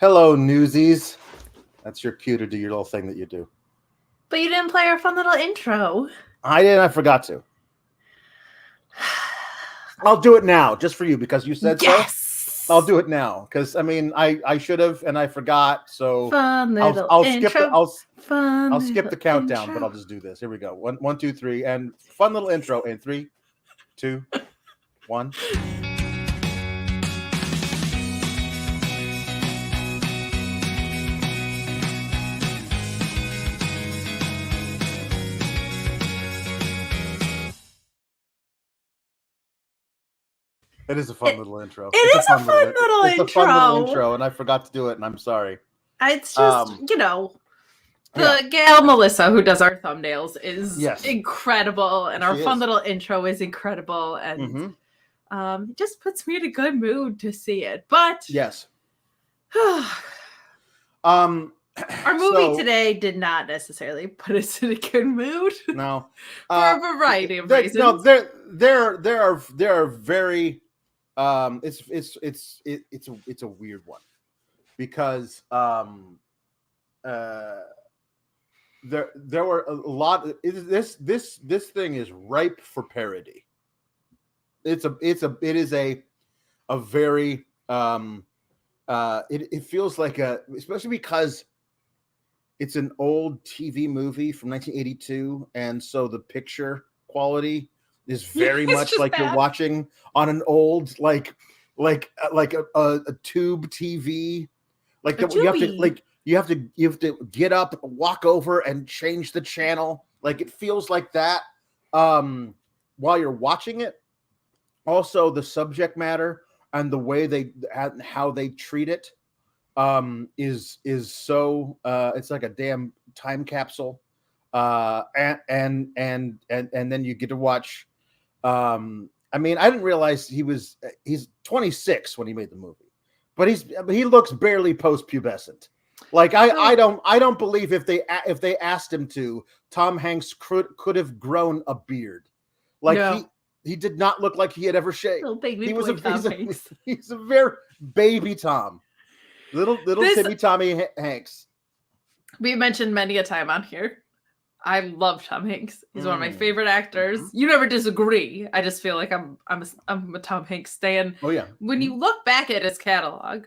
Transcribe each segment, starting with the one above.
Hello, newsies. That's your cue to do your little thing that you do. But you didn't play our fun little intro. I didn't. I forgot to. I'll do it now, just for you, because you said Yes! so. I'll do it now, because I should have and I forgot. So Fun little I'll intro. skip. I'll skip the countdown, but I'll just do this. Here we go. One, 2, 3, and fun little intro in 3, 2, 1. It is a fun little intro. It's a fun little intro. It's a fun little intro, and I forgot to do it, and I'm sorry. It's just, the gal Melissa who does our thumbnails is incredible, and our fun little intro is incredible, and it just puts me in a good mood to see it. But yes, our movie today did not necessarily put us in a good mood. No, for a variety of reasons. No, there are very it's a weird one because there were a lot. This thing is ripe for parody. It is a very it feels like especially because it's an old TV movie from 1982, and so the picture quality is very much like you're watching on an old like a tube TV. You have to get up, walk over, and change the channel. Like it feels like that while you're watching it. Also, the subject matter and the way how they treat it is so it's like a damn time capsule. And then you get to watch. I mean, I didn't realize he's 26 when he made the movie, but he looks barely post-pubescent. Like I don't believe if they asked him to, Tom Hanks could have grown a beard. Like no. He did not look like he had ever shaved. He's a very baby Tom. Little Timmy Tommy Hanks. We mentioned many a time on here. I love Tom Hanks. He's one of my favorite actors. You never disagree. I just feel like I'm a Tom Hanks stan. Oh yeah. When you look back at his catalog,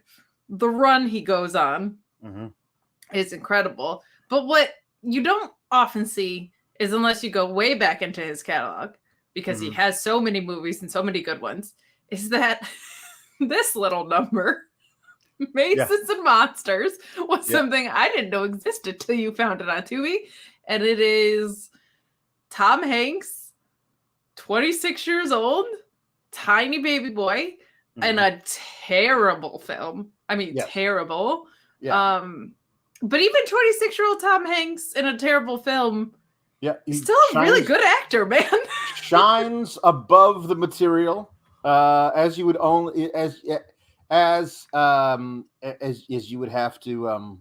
the run he goes on is incredible. But what you don't often see is, unless you go way back into his catalog, because he has so many movies and so many good ones, is that this little number, Masons and Monsters, was something I didn't know existed till you found it on Tubi. And it is Tom Hanks, 26 years old, tiny baby boy, in a terrible film. I mean, terrible. Yeah. But even 26-year-old Tom Hanks in a terrial film, he's still a really good actor, man. Shines above the material, as you would only as you would have to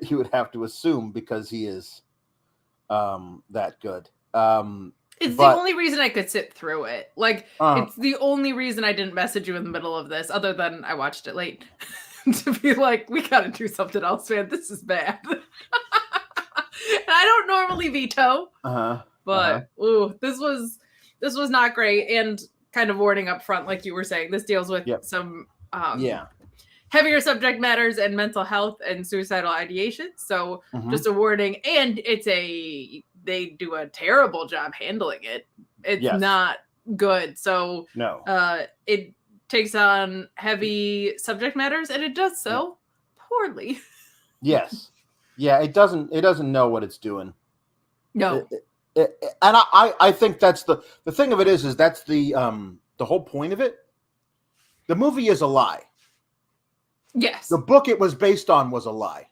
you would have to assume, because he is that good. It's the only reason I could sit through it. Like, it's the only reason I didn't message you in the middle of this, other than I watched it late. To be like, we gotta do something else, man. This is bad. And I don't normally veto. But this was not great. And kind of warning up front, like you were saying, this deals with some heavier subject matters and mental health and suicidal ideation. So just a warning. And they do a terrible job handling it. It's not good. So it takes on heavy subject matters, and it does so poorly. Yes. Yeah, it doesn't know what it's doing. No. And I think that's the thing of it is that's the whole point of it. The movie is a lie. Yes. The book it was based on was a lie.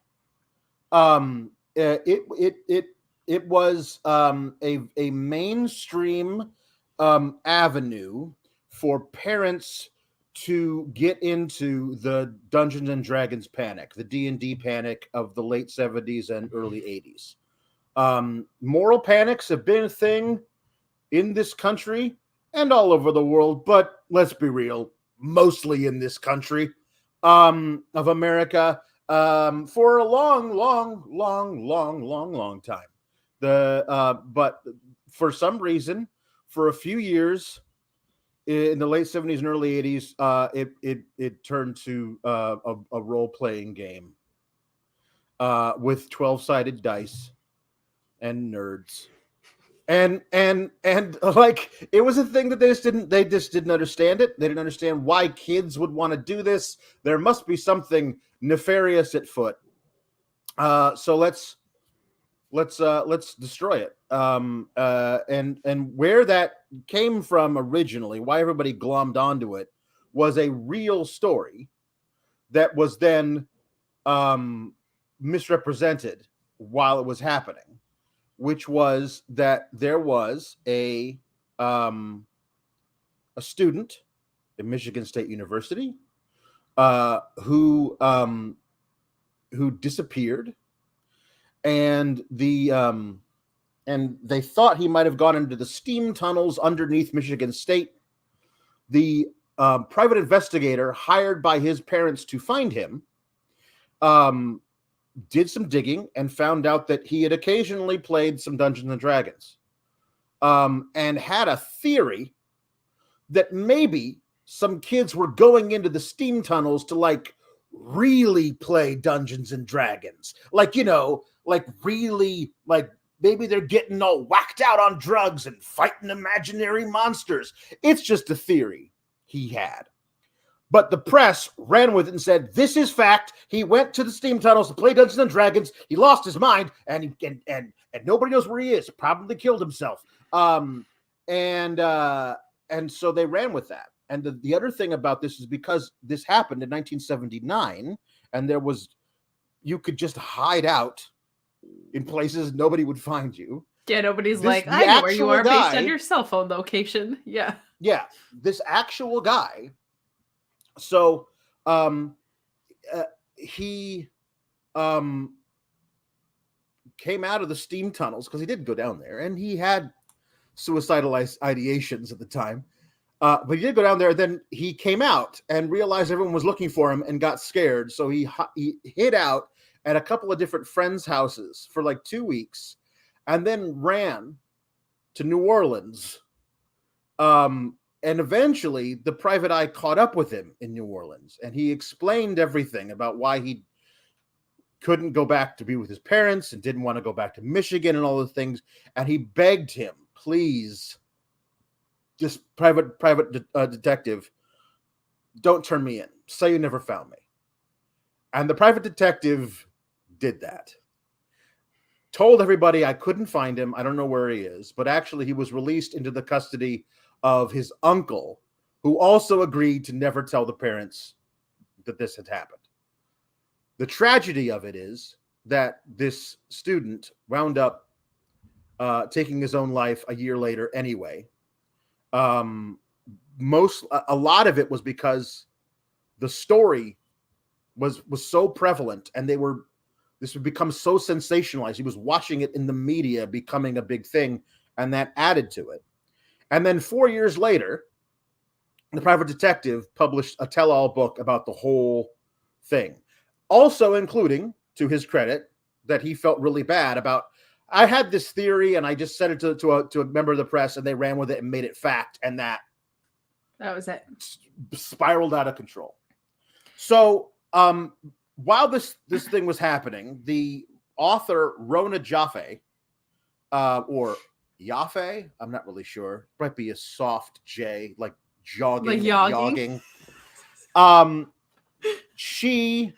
It was a mainstream avenue for parents to get into the Dungeons and Dragons panic, the D&D panic of the late 70s and early 80s. Moral panics have been a thing in this country and all over the world, but let's be real, mostly in this country. of America for a long time. But for some reason, for a few years in the late 70s and early 80s, it turned to a role-playing game with 12-sided dice and nerds. And like, it was a thing that they just didn't understand it. They didn't understand why kids would want to do this. There must be something nefarious at foot. So let's destroy it. And where that came from originally, why everybody glommed onto it, was a real story that was then misrepresented while it was happening, which was that there was a student at Michigan State University who disappeared, and they thought he might have gone into the steam tunnels underneath Michigan State. The private investigator hired by his parents to find him did some digging and found out that he had occasionally played some Dungeons and Dragons, and had a theory that maybe some kids were going into the steam tunnels to like really play Dungeons and Dragons, like, you know, like really, like maybe they're getting all whacked out on drugs and fighting imaginary monsters. It's just a theory he had. But the press ran with it and said, this is fact. He went to the steam tunnels to play Dungeons and Dragons. He lost his mind, and nobody knows where he is. Probably killed himself. And so they ran with that. And the other thing about this is because this happened in 1979, and you could just hide out in places nobody would find you. Yeah, nobody's like, I know where you are based on your cell phone location. Yeah. Yeah, this actual guy. So he came out of the steam tunnels because he did go down there, and he had suicidal ideations at the time. But he did go down there. Then he came out and realized everyone was looking for him and got scared. So he hid out at a couple of different friends' houses for like 2 weeks, and then ran to New Orleans. And eventually the private eye caught up with him in New Orleans, and he explained everything about why he couldn't go back to be with his parents and didn't want to go back to Michigan and all the things. And he begged him, please, this private detective, don't turn me in. Say you never found me. And the private detective did that. Told everybody I couldn't find him. I don't know where he is. But actually he was released into the custody of his uncle, who also agreed to never tell the parents that this had happened. The tragedy of it is that this student wound up taking his own life a year later anyway. A lot of it was because the story was so prevalent, and this would become so sensationalized. He was watching it in the media becoming a big thing, and that added to it. And then 4 years later, the private detective published a tell-all book about the whole thing, also including, to his credit, that he felt really bad about. I had this theory, and I just said it to a member of the press, and they ran with it and made it fact, and that was it. Spiraled out of control. So while this thing was happening, the author Rona Jaffe, or Jaffe, I'm not really sure. Might be a soft J, like jogging. Like yogging. She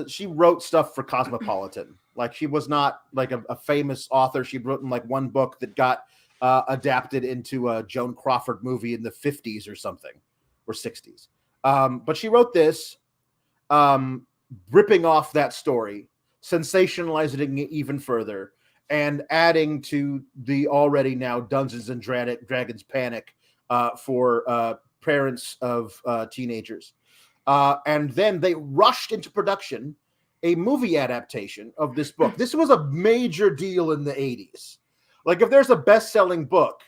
she wrote stuff for Cosmopolitan. Like, she was not like a famous author. She wrote in like one book that got adapted into a Joan Crawford movie in the 50s or something, or 60s. But she wrote this, ripping off that story, sensationalizing it even further, and adding to the already now Dungeons and Dragons panic for parents of teenagers. And then they rushed into production a movie adaptation of this book. This was a major deal in the 80s. Like, if there's a best-selling book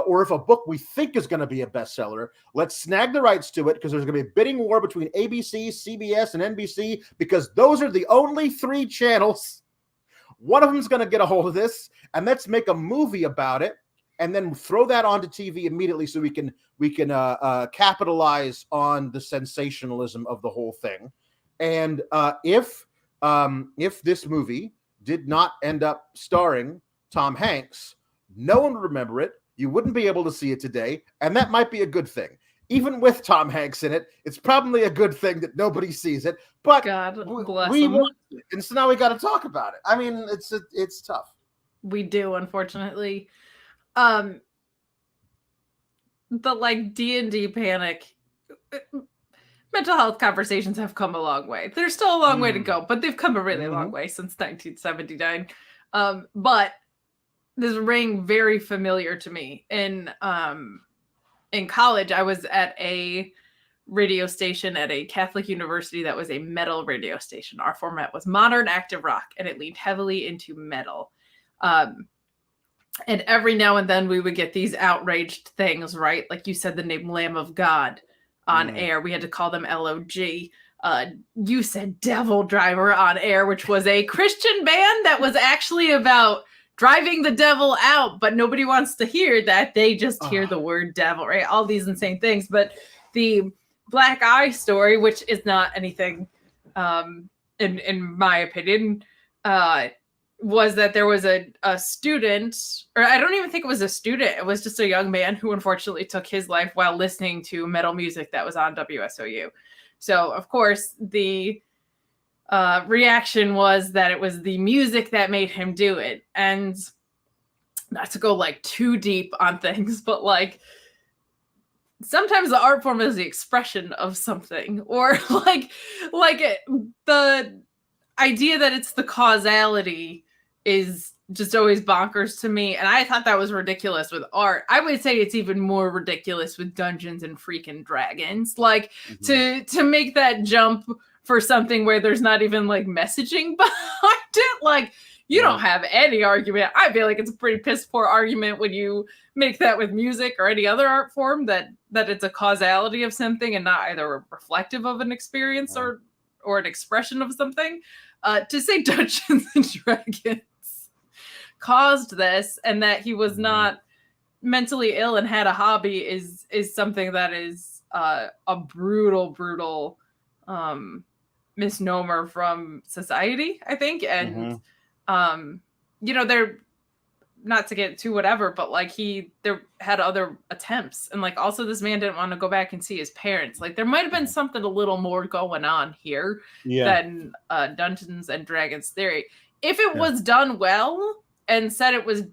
or if a book we think is going to be a bestseller, let's snag the rights to it because there's going to be a bidding war between ABC, CBS, and NBC because those are the only 3 channels. One of them is going to get a hold of this, and let's make a movie about it, and then throw that onto TV immediately so we can capitalize on the sensationalism of the whole thing. And if this movie did not end up starring Tom Hanks, no one would remember it. You wouldn't be able to see it today, and that might be a good thing. Even with Tom Hanks in it, it's probably a good thing that nobody sees it. But God bless him. And so now we got to talk about it. I mean, it's tough. We do, unfortunately. The like D&D panic. Mental health conversations have come a long way. There's still a long way to go, but they've come a really long way since 1979. But this rang very familiar to me. In college, I was at a radio station at a Catholic university that was a metal radio station. Our format was modern active rock, and it leaned heavily into metal. And every now and then we would get these outraged things, right? Like you said, the name Lamb of God on air. We had to call them LOG. You said Devil Driver on air, which was a Christian band that was actually about driving the devil out, but nobody wants to hear that. They just hear the word devil, right? All these insane things. But the Black Eye story, which is not anything, in my opinion, was that there was a student, or I don't even think it was a student. It was just a young man who unfortunately took his life while listening to metal music that was on WSOU. So, of course, the reaction was that it was the music that made him do it. And not to go like too deep on things, but like sometimes the art form is the expression of something, or the idea that it's the causality is just always bonkers to me. And I thought that was ridiculous with art. I would say it's even more ridiculous with Dungeons and freaking Dragons. Like to make that jump for something where there's not even like messaging behind it. Like you don't have any argument. I feel like it's a pretty piss poor argument when you make that with music or any other art form that it's a causality of something and not either reflective of an experience or an expression of something. To say Dungeons and Dragons caused this and that he was not mentally ill and had a hobby is something that is a brutal misnomer from society, I think. And they're not to get too whatever, but like there had other attempts, and like also this man didn't want to go back and see his parents. Like there might have been something a little more going on here than Dungeons and Dragons theory. If it was done well and said it was,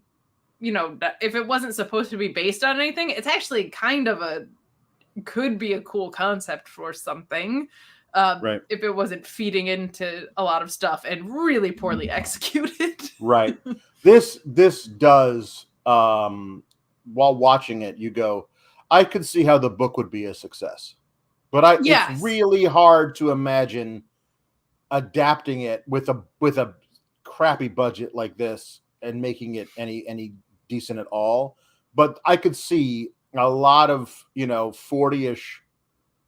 if it wasn't supposed to be based on anything, it's actually kind of could be a cool concept for something. If it wasn't feeding into a lot of stuff and really poorly executed. Right. This does, while watching it, you go, I could see how the book would be a success. But it's really hard to imagine adapting it with a crappy budget like this and making it any decent at all. But I could see a lot of, 40-ish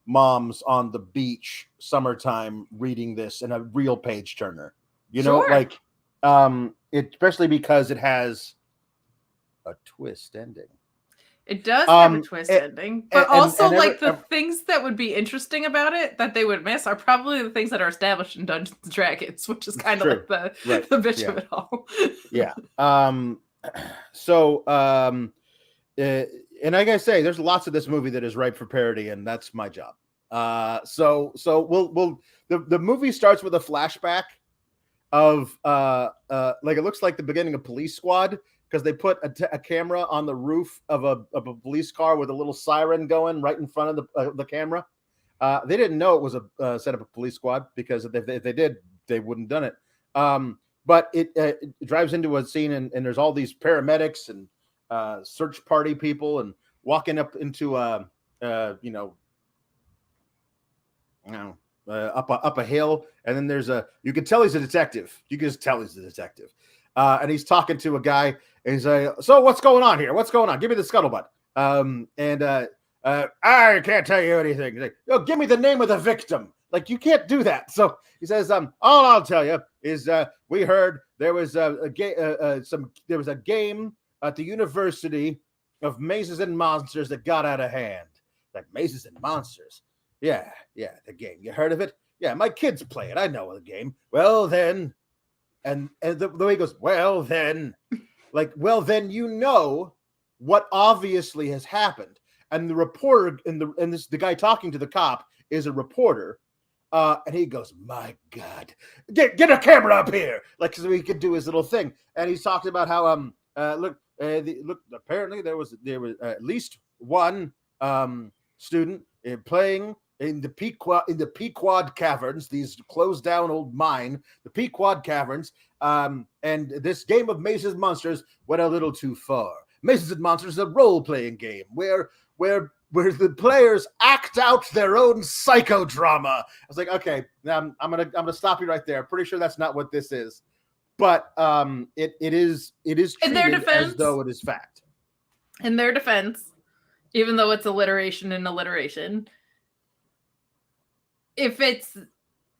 moms on the beach summertime reading this in a real page turner, especially because it has a twist ending. It does have a twist ending, but also the things that would be interesting about it that they would miss are probably the things that are established in Dungeons and Dragons, which is kind of like the bitch of it all. And like I say, there's lots of this movie that is ripe for parody, and that's my job. So the movie starts with a flashback of it looks like the beginning of Police Squad, because they put a camera on the roof of a police car with a little siren going right in front of the camera. They didn't know it was a set up a police squad, because if they did, they wouldn't have done it. But it drives into a scene and there's all these paramedics and search party people and walking up into up a hill, and then you can tell he's a detective. You can just tell he's a detective. And he's talking to a guy, And he's like, so what's going on here? What's going on? Give me the scuttlebutt. I can't tell you anything. He's like, oh, give me the name of the victim. Like, you can't do that. So he says, all I'll tell you is we heard there was a game at the University of Mazes and Monsters that got out of hand. Like, Mazes and Monsters. Yeah, the game. You heard of it? Yeah, my kids play it. I know the game. Well, then, and the way he goes, well, then, like, well, then you know what obviously has happened. And the reporter the guy talking to the cop is a reporter. And he goes, my God, get a camera up here. Like, so he could do his little thing. And he's talking about how, look, apparently there was at least one student playing in the Pequod Caverns, these closed down old mine, the Pequod Caverns, and this game of Mazes and Monsters went a little too far. Mazes and Monsters is a role-playing game where the players act out their own psychodrama. I was like, okay, I'm gonna stop you right there. Pretty sure that's not what this is, but it is treated as though it is fact. In their defense, even though it's alliteration and alliteration, if it's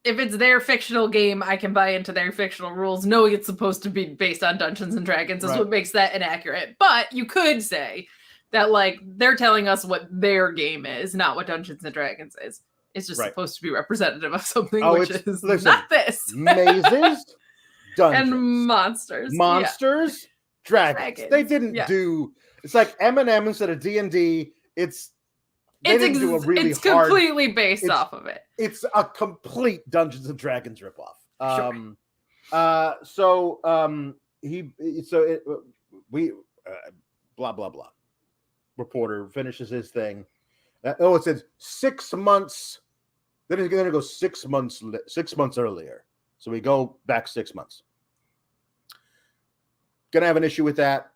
their fictional game, I can buy into their fictional rules, knowing it's supposed to be based on Dungeons and Dragons is what makes that inaccurate. But you could say that, like, they're telling us what their game is, not what Dungeons and Dragons is. It's just supposed to be representative of something, which is not this. Mazes, dungeons, and monsters, dragons. They didn't do. It's like M&M instead of D&D. It's completely based off of it. It's a complete Dungeons and Dragons ripoff. Blah blah blah. Reporter finishes his thing. It says 6 months. Then he's going to go 6 months. 6 months earlier. So we go back 6 months. Gonna have an issue with that.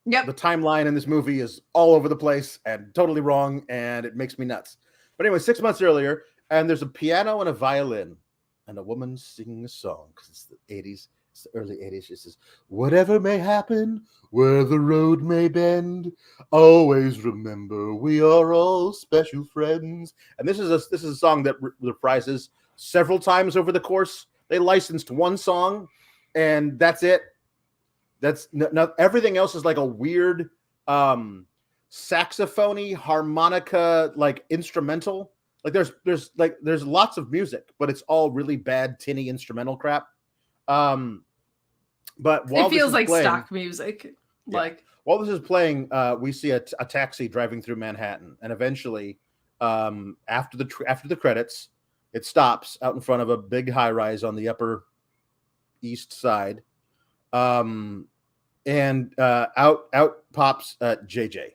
Yep. The timeline in this movie is all over the place and totally wrong, and it makes me nuts. But anyway, 6 months earlier, and there's a piano and a violin, and a woman singing a song because it's the 80s. It's the early 80s. She says, whatever may happen, where the road may bend, always remember we are all special friends. And this is a song that reprises several times over the course. They licensed one song, and that's it. That's not everything else is like a weird saxophony, harmonica, like instrumental. Like there's lots of music, but it's all really bad tinny instrumental crap. But while it feels like playing, stock music. Yeah. Like while this is playing, we see a taxi driving through Manhattan, and eventually, after the credits, it stops out in front of a big high rise on the Upper East Side. And out pops JJ.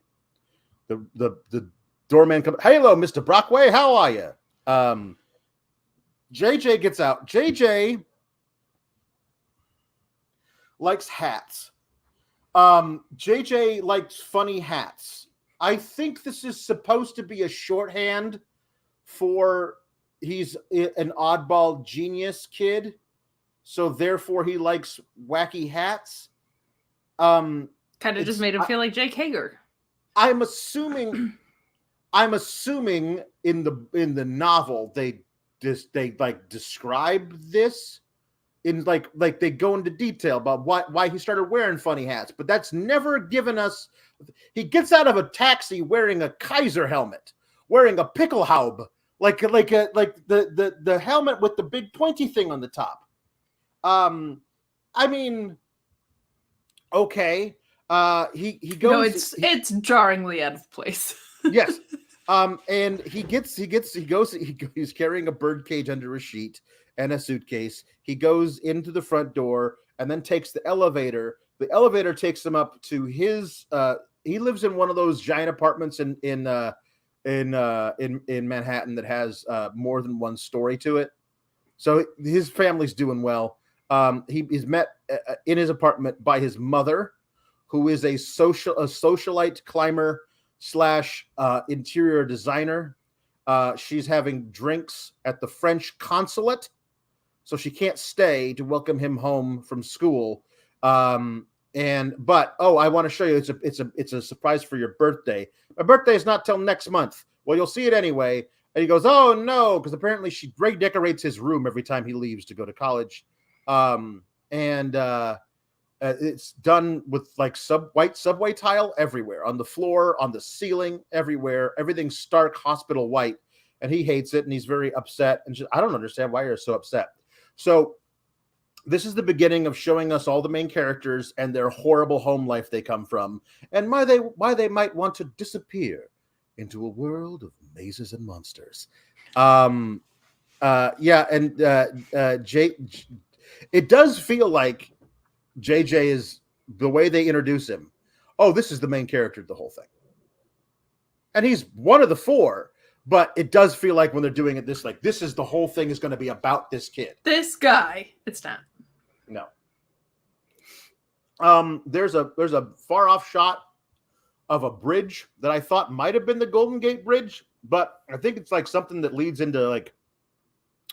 The doorman comes. Hello, Mr. Brockway. How are you? JJ gets out. JJ likes hats. JJ likes funny hats. I think this is supposed to be a shorthand for he's an oddball genius kid, so therefore he likes wacky hats. Kind of just made him feel like Jake Hager. I'm assuming in the novel they like describe this in like they go into detail about why he started wearing funny hats, but that's never given us. He gets out of a taxi wearing a Kaiser helmet, wearing a Pickelhaube, like the helmet with the big pointy thing on the top. I mean, okay. He goes. No, it's jarringly out of place. Yes. And he's carrying a bird cage under a sheet and a suitcase. He goes into the front door and then takes the elevator. The elevator takes him up to his. He lives in one of those giant apartments in Manhattan that has more than one story to it. So his family's doing well. He's met in his apartment by his mother, who is a socialite climber / interior designer. She's having drinks at the French consulate, so she can't stay to welcome him home from school. But I want to show you. It's a surprise for your birthday. My birthday is not till next month. Well, you'll see it anyway. And he goes, oh no, because apparently she redecorates his room every time he leaves to go to college. It's done with like white subway tile everywhere, on the floor, on the ceiling, everywhere. Everything's stark hospital white, and he hates it, and he's very upset. And I don't understand why you're so upset. So this is the beginning of showing us all the main characters and their horrible home life they come from, and why they might want to disappear into a world of mazes and monsters. It does feel like JJ is, the way they introduce him. Oh, this is the main character of the whole thing. And he's one of the four, but it does feel like when they're doing it, this is the whole thing is going to be about this kid. This guy. It's not. No. There's a far off shot of a bridge that I thought might have been the Golden Gate Bridge, but I think it's like something that leads into like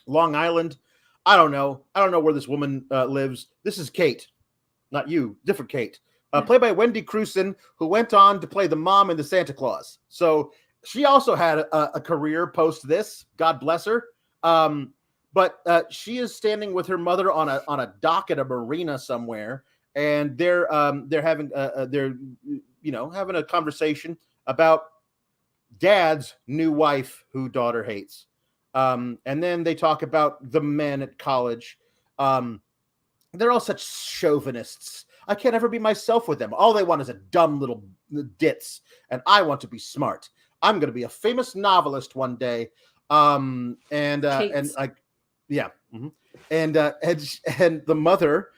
Long Island. I don't know where this woman lives. This is Kate. Not you, different Kate, played by Wendy Crewson, who went on to play the mom in the Santa Claus. So she also had a career post this. God bless her. But she is standing with her mother on a dock at a marina somewhere, and they're having having a conversation about dad's new wife who daughter hates. And then they talk about the men at college. They're all such chauvinists. I can't ever be myself with them. All they want is a dumb little ditz, and I want to be smart. I'm going to be a famous novelist one day. And the mother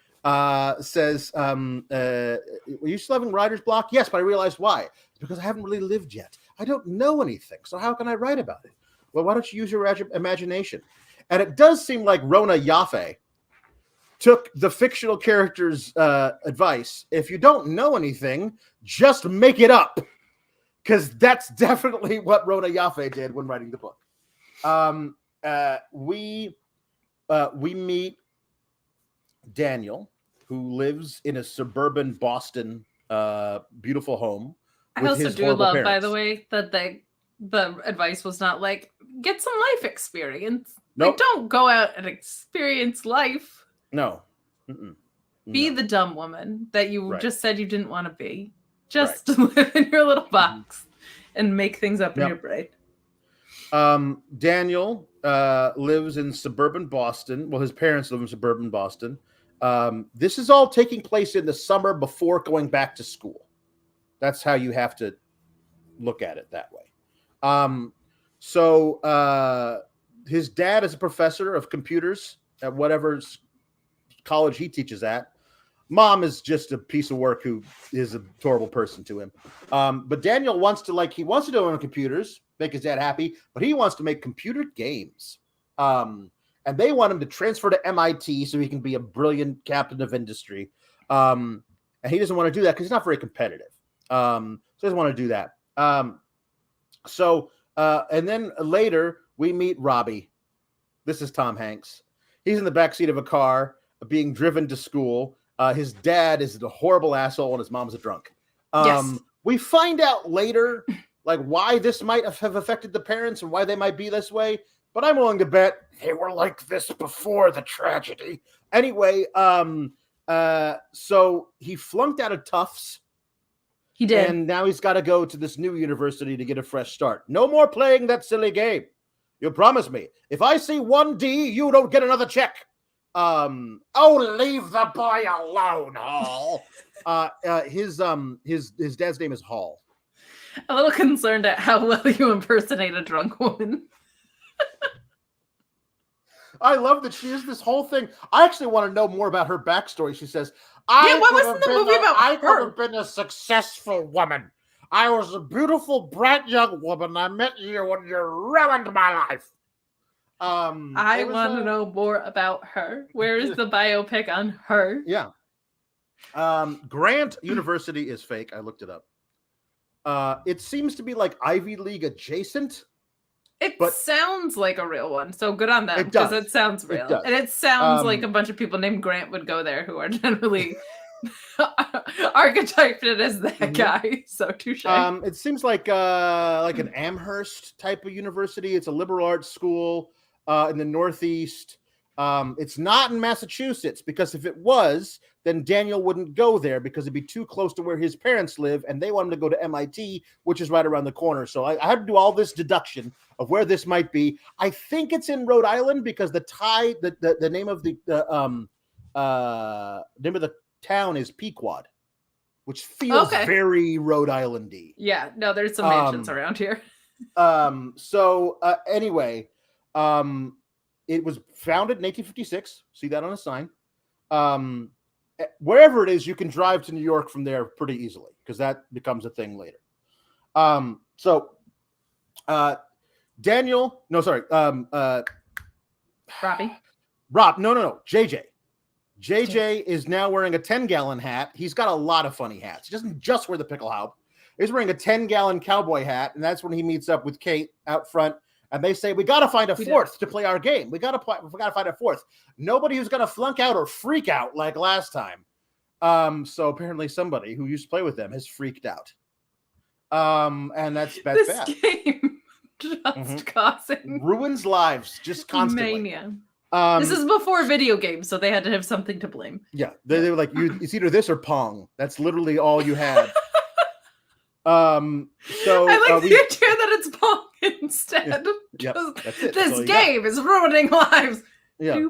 says, "Were you still having writer's block?" Yes, but I realized why. It's because I haven't really lived yet. I don't know anything, so how can I write about it? Well, why don't you use your imagination? And it does seem like Rona Yaffe took the fictional character's advice. If you don't know anything, just make it up. Because that's definitely what Rona Yaffe did when writing the book. We meet Daniel, who lives in a suburban Boston beautiful home. I also do love, parents. By the way, that the advice was not like, get some life experience. Nope. Like, don't go out and experience life. No. Be the dumb woman that you just said you didn't want to be. Just live in your little box and make things up in your brain. Daniel lives in suburban Boston. Well, his parents live in suburban Boston. This is all taking place in the summer before going back to school. That's how you have to look at it that way. So his dad is a professor of computers at whatever college he teaches at. Mom is just a piece of work who is a horrible person to him. But Daniel wants to do it on computers, make his dad happy, but he wants to make computer games. And they want him to transfer to MIT so he can be a brilliant captain of industry. And he doesn't want to do that because he's not very competitive. So he doesn't want to do that. And then later we meet Robbie. This is Tom Hanks. He's in the backseat of a car being driven to school. His dad is a horrible asshole and his mom's a drunk. Yes. We find out later, like, why this might have affected the parents and why they might be this way. But I'm willing to bet they were like this before the tragedy. Anyway, so he flunked out of Tufts. He did. And now he's got to go to this new university to get a fresh start. No more playing that silly game. You promise me. If I see 1D, you don't get another check. Leave the boy alone, Hall. His dad's name is Hall. A little concerned at how well you impersonate a drunk woman. I love that she is this whole thing. I actually want to know more about her backstory. She says, what was the movie about? I could have been a successful woman. I was a beautiful, bright young woman. I met you when you ruined my life. I want to know more about her. Where is the biopic on her? Yeah. Grant University is fake. I looked it up. It seems to be like Ivy League adjacent. But sounds like a real one. So good on them, because it sounds real. And it sounds like a bunch of people named Grant would go there who are generally archetyped it as that guy. So touche. It seems like an Amherst type of university. It's a liberal arts school in the Northeast. It's not in Massachusetts, because if it was, then Daniel wouldn't go there because it'd be too close to where his parents live, and they want him to go to MIT, which is right around the corner. So I had to do all this deduction of where this might be. I think it's in Rhode Island because the name of the name of the town is Pequod, which feels very Rhode Island-y. Yeah, no, there's some mansions around here. Anyway, it was founded in 1856. See that on a sign. Wherever it is, you can drive to New York from there pretty easily, because that becomes a thing later. Daniel, no, sorry. JJ. JJ is now wearing a 10-gallon hat. He's got a lot of funny hats. He doesn't just wear the Pickelhaube. He's wearing a 10-gallon cowboy hat, and that's when he meets up with Kate out front. And they say, we got to find a fourth to play our game. We got to find a fourth. Nobody who's going to flunk out or freak out like last time. So apparently somebody who used to play with them has freaked out. And that's bad. This game just causing ruins lives just constantly. Mania. This is before video games, so they had to have something to blame. Yeah, they were like, it's either this or Pong. That's literally all you had. So I like the idea that it's Pong instead. Yeah, that's it. This game is ruining lives. Yeah,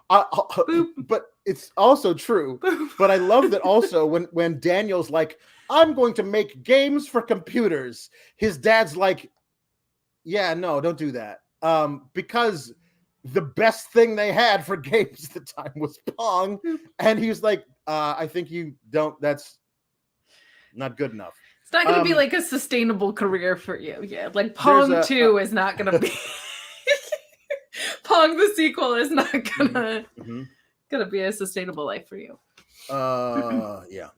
but it's also true. But I love that also when Daniel's like, I'm going to make games for computers. His dad's like, yeah, no, don't do that. Because the best thing they had for games at the time was Pong, and he was like, I think you don't. That's not good enough. It's not going to be like a sustainable career for you. Yeah, like Pong 2 is not going to be. Pong the sequel is not gonna be a sustainable life for you. Yeah.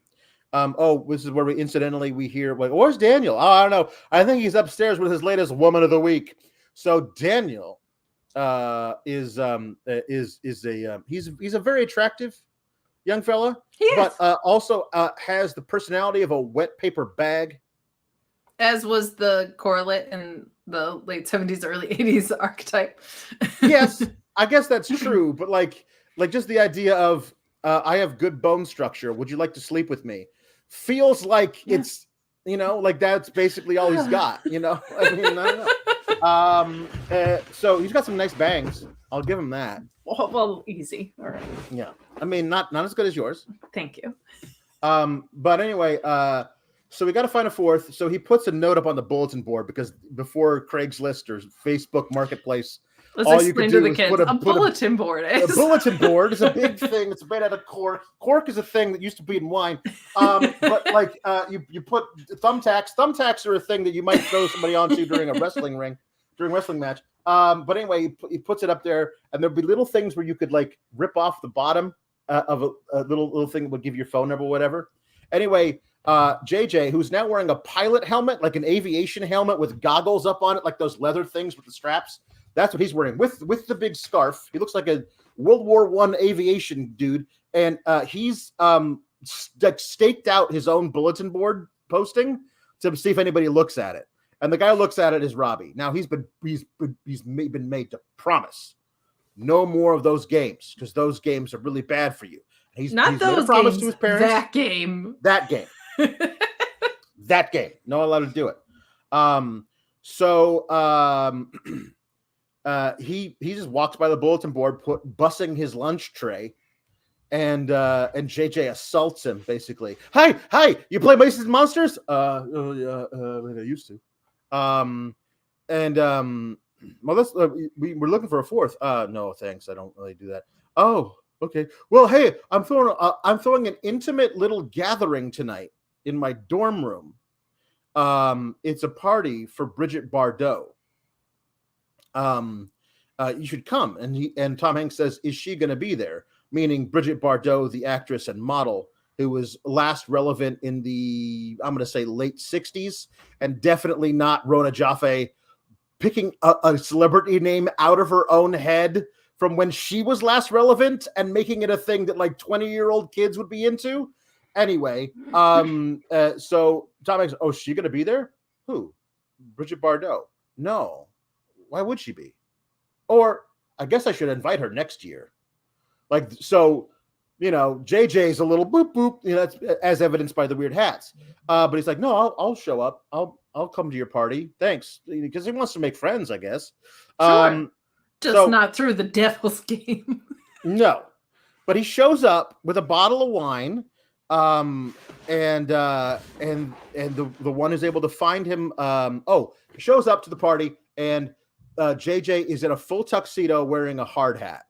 This is where we hear like, where's Daniel? Oh, I don't know. I think he's upstairs with his latest woman of the week. So Daniel is a very attractive young fella, but also has the personality of a wet paper bag, as was the correlate in the late 70s, early 80s archetype. Yes, I guess that's true. But like just the idea of I have good bone structure. Would you like to sleep with me? Feels like it's, like that's basically all he's got. I mean, I don't know. So he's got some nice bangs. I'll give him that. Well, easy. All right. Yeah. I mean, not as good as yours. Thank you. But anyway, so we got to find a fourth. So he puts a note up on the bulletin board, because before Craigslist or Facebook Marketplace, all you can do is put a bulletin board. A bulletin board is a big thing. It's made out of cork. Cork is a thing that used to be in wine. But like you put thumbtacks. Thumbtacks are a thing that you might throw somebody onto during a wrestling match. But anyway, he puts it up there, and there'll be little things where you could like rip off the bottom of a little thing that would give your phone number or whatever. Anyway, JJ, who's now wearing a pilot helmet, like an aviation helmet with goggles up on it, like those leather things with the straps. That's what he's wearing with the big scarf. He looks like a World War I aviation dude, and he's staked out his own bulletin board posting to see if anybody looks at it. And the guy who looks at it is Robbie. Now he's been made to promise no more of those games, because those games are really bad for you. He's made a promise to his parents. That game. That game. Not allowed to do it. He just walks by the bulletin board, bussing his lunch tray, and JJ assaults him basically. Hi, you play Masons and Monsters? I used to. Well, that's we're looking for a fourth. No, thanks. I don't really do that. Oh, okay. Well, hey, I'm throwing an intimate little gathering tonight in my dorm room. It's a party for Bridget Bardot. You should come. And Tom Hanks says, is she going to be there? Meaning Bridget Bardot, the actress and model who was last relevant in the, I'm going to say late 60s, and definitely not Rona Jaffe picking a celebrity name out of her own head from when she was last relevant and making it a thing that like 20-year-old kids would be into. Anyway, so Tom Hanks, oh, is she gonna be there? Who? Bridget Bardot? No. Why would she be? Or I guess I should invite her next year. Like, so, you know, JJ's a little boop boop, you know, that's as evidenced by the weird hats. But he's like, no, I'll show up. I'll come to your party. Thanks. Because he wants to make friends, I guess. Sure. Just not through the devil's game. No. But he shows up with a bottle of wine. And the one is able to find him. He shows up to the party, and JJ is in a full tuxedo wearing a hard hat.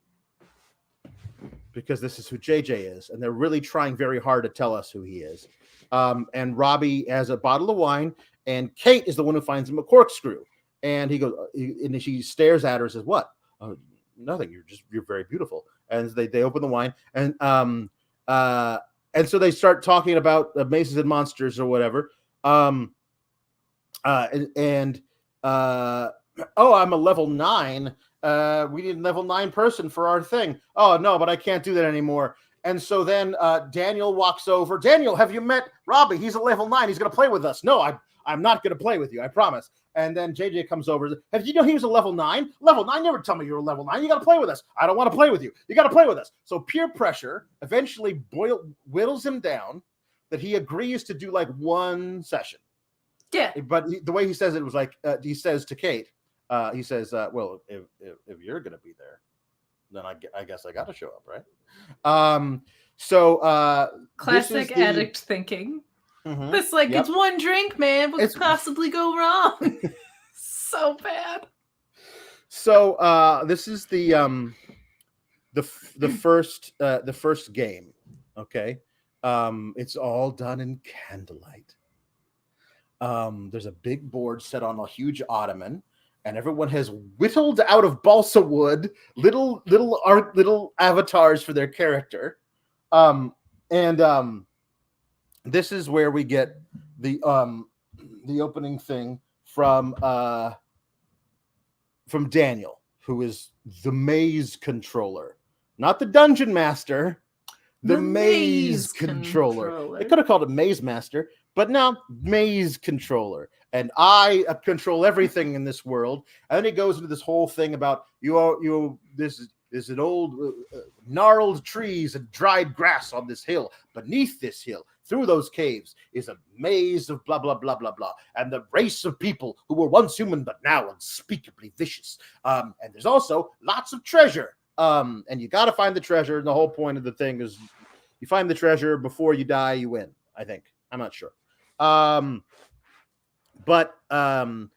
Because this is who JJ is, and they're really trying very hard to tell us who he is. And Robbie has a bottle of wine, and Kate is the one who finds him a corkscrew. And he goes, and she stares at her and says, "What? Oh, nothing. You're very beautiful." And they open the wine, and so they start talking about Mazes and Monsters or whatever. I'm a level 9. We need a level 9 person for our thing. Oh, no, but I can't do that anymore. And so then Daniel walks over. Daniel, have you met Robbie? He's a level 9. He's going to play with us. No, I'm not going to play with you. I promise. And then JJ comes over. Have you know he was a level 9? Level 9? Never tell me you're a level 9. You got to play with us. I don't want to play with you. You got to play with us. So peer pressure eventually whittles him down that he agrees to do like one session. Yeah. But the way he says it was like, he says to Kate, he says, well, if you're going to be there, then I guess I got to show up, right? Classic addict thinking. Mm-hmm. It's like, It's one drink, man. What could possibly go wrong? So bad. So this is the first game. Okay. It's all done in candlelight. There's a big board set on a huge ottoman, and everyone has whittled out of balsa wood little avatars for their character. This is where we get the opening thing from Daniel, who is the maze controller, not the dungeon master, the maze controller. They could have called it maze master, but no, maze controller. And I control everything in this world. And then he goes into this whole thing about this is an old gnarled trees and dried grass on this hill. Beneath this hill, through those caves, is a maze of blah, blah, blah, blah, blah. And the race of people who were once human, but now unspeakably vicious. And there's also lots of treasure. And you got to find the treasure. And the whole point of the thing is you find the treasure before you die, you win, I think. I'm not sure. But then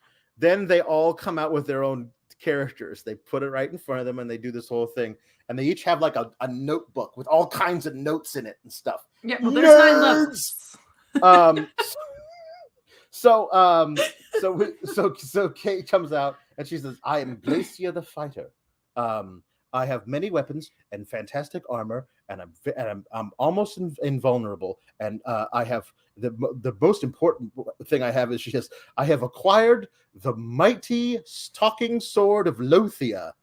they all come out with their own characters. They put it right in front of them, and they do this whole thing. And they each have like a notebook with all kinds of notes in it and stuff. Yeah, well, there's 9 levels. So Kate comes out and she says, "I am Glacia the fighter. I have many weapons and fantastic armor, and I'm almost invulnerable. And I have the most important thing I have is," she says, "I have acquired the mighty stalking sword of Lothia."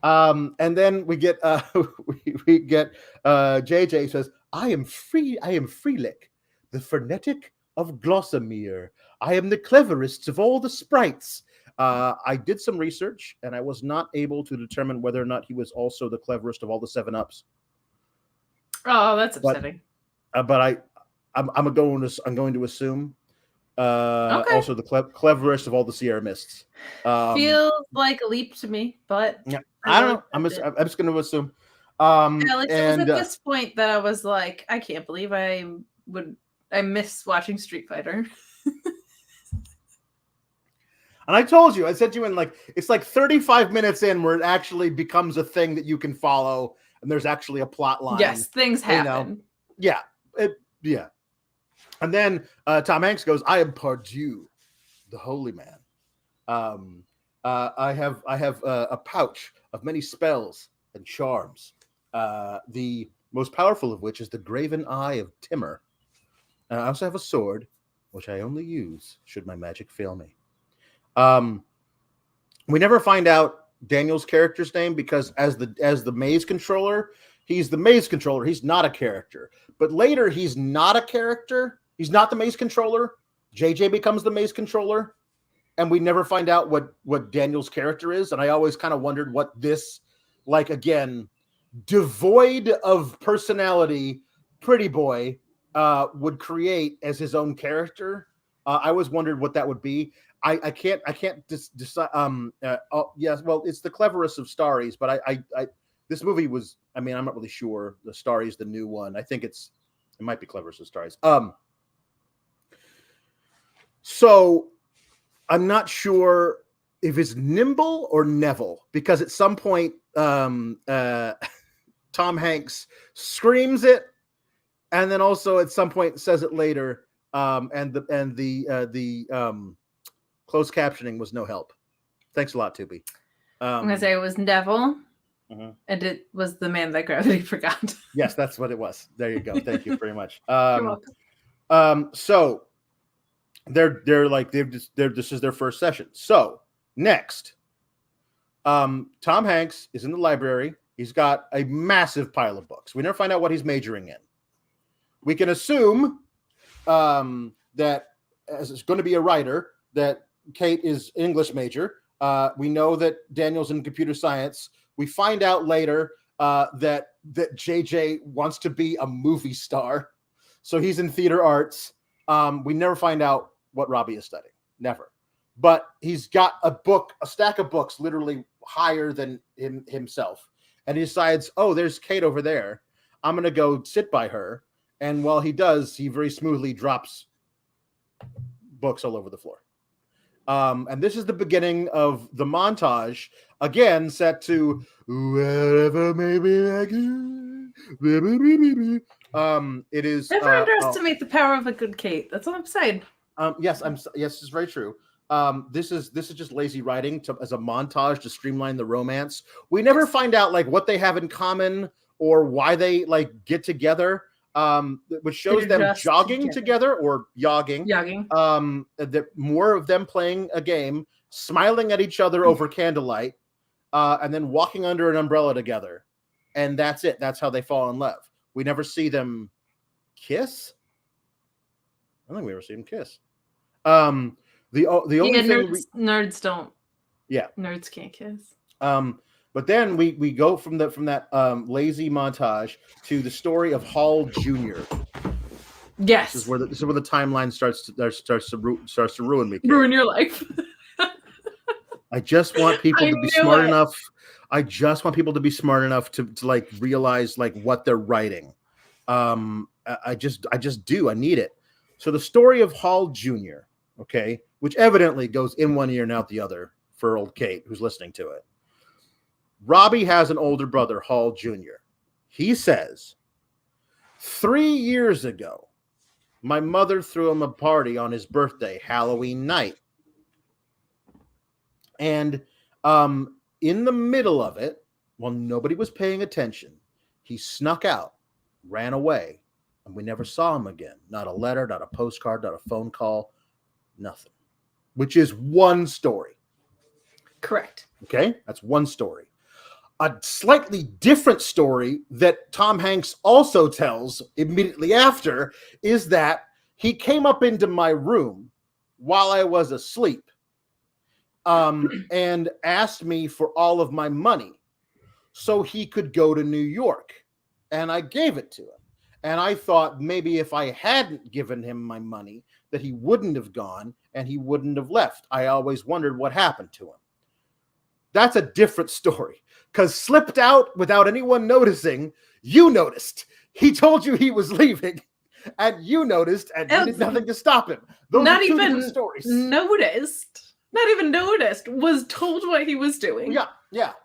And then we get JJ says, I am Freelick, the frenetic of Glossamere. I am the cleverest of all the sprites. I did some research, and I was not able to determine whether or not he was also the cleverest of all the 7-Ups. Oh, that's upsetting. But I'm going to assume also the cleverest of all the Sierra Mists. Feels like a leap to me, but yeah, I don't know. I'm just going to assume. It was at this point that I was like, I can't believe I miss watching Street Fighter. And I told you, I said to you it's like 35 minutes in where it actually becomes a thing that you can follow, and there's actually a plot line. Yes, things happen. Yeah. And then Tom Hanks goes, I am Pardieu, the holy man. I have a pouch of many spells and charms, the most powerful of which is the graven eye of Timur. I also have a sword, which I only use should my magic fail me. We never find out Daniel's character's name because as the maze controller, he's the maze controller. He's not a character. But later, he's not a character. He's not the maze controller. JJ becomes the maze controller, and we never find out what Daniel's character is. And I always kind of wondered what this, like, again, devoid of personality, pretty boy would create as his own character. I always wondered what that would be. I can't decide. Yes, well, it's the cleverest of stories, but I this movie was. I mean, I'm not really sure. The Starry's the new one. I think it might be cleverest of stories. So I'm not sure if it's Nimble or Neville, because at some point Tom Hanks screams it, and then also at some point says it later. And the closed captioning was no help. Thanks a lot, Tubi. I'm gonna say it was Neville, and it was the man that gravity forgot. Yes, that's what it was. There you go. Thank you very much. You're welcome. So this is their first session. So next, Tom Hanks is in the library. He's got a massive pile of books. We never find out what he's majoring in. We can assume that as it's going to be a writer, that Kate is English major. We know that Daniel's in computer science. We find out later that JJ wants to be a movie star, so he's in theater arts. We never find out what Robbie is studying, never. But he's got a stack of books, literally higher than himself, and he decides, oh, there's Kate over there. I'm going to go sit by her. And while he does, he very smoothly drops books all over the floor. And this is the beginning of the montage, again, set to wherever maybe I can. It is. Never underestimate the power of a good Kate. That's all I'm saying. Yes, it's very true. This is just lazy writing as a montage to streamline the romance. We never find out like what they have in common or why they like get together. Which shows them jogging together or yogging. That more of them playing a game, smiling at each other over candlelight, and then walking under an umbrella together, and that's it. That's how they fall in love. We never see them kiss. I don't think we ever see them kiss. The only thing nerds don't. Yeah, nerds can't kiss. But then we go from that lazy montage to the story of Hall Jr. Yes, this is where the timeline starts to ruin me. Kate. Ruin your life. I just want people to be smart enough. I just want people to be smart enough to like realize like what they're writing. I just do. I need it. So the story of Hall Jr. Okay, which evidently goes in one ear and out the other for old Kate who's listening to it. Robbie has an older brother, Hall Jr. He says, 3 years ago, my mother threw him a party on his birthday, Halloween night. And in the middle of it, while nobody was paying attention, he snuck out, ran away, and we never saw him again. Not a letter, not a postcard, not a phone call, nothing. Which is one story. Correct. Okay, that's one story. A slightly different story that Tom Hanks also tells immediately after is that he came up into my room while I was asleep and asked me for all of my money so he could go to New York. And I gave it to him. And I thought maybe if I hadn't given him my money, that he wouldn't have gone and he wouldn't have left. I always wondered what happened to him. That's a different story, because slipped out without anyone noticing, you noticed. He told you he was leaving, and you noticed, and you did nothing to stop him. Those not are two even different stories. Noticed. Not even noticed. Was told what he was doing. Yeah.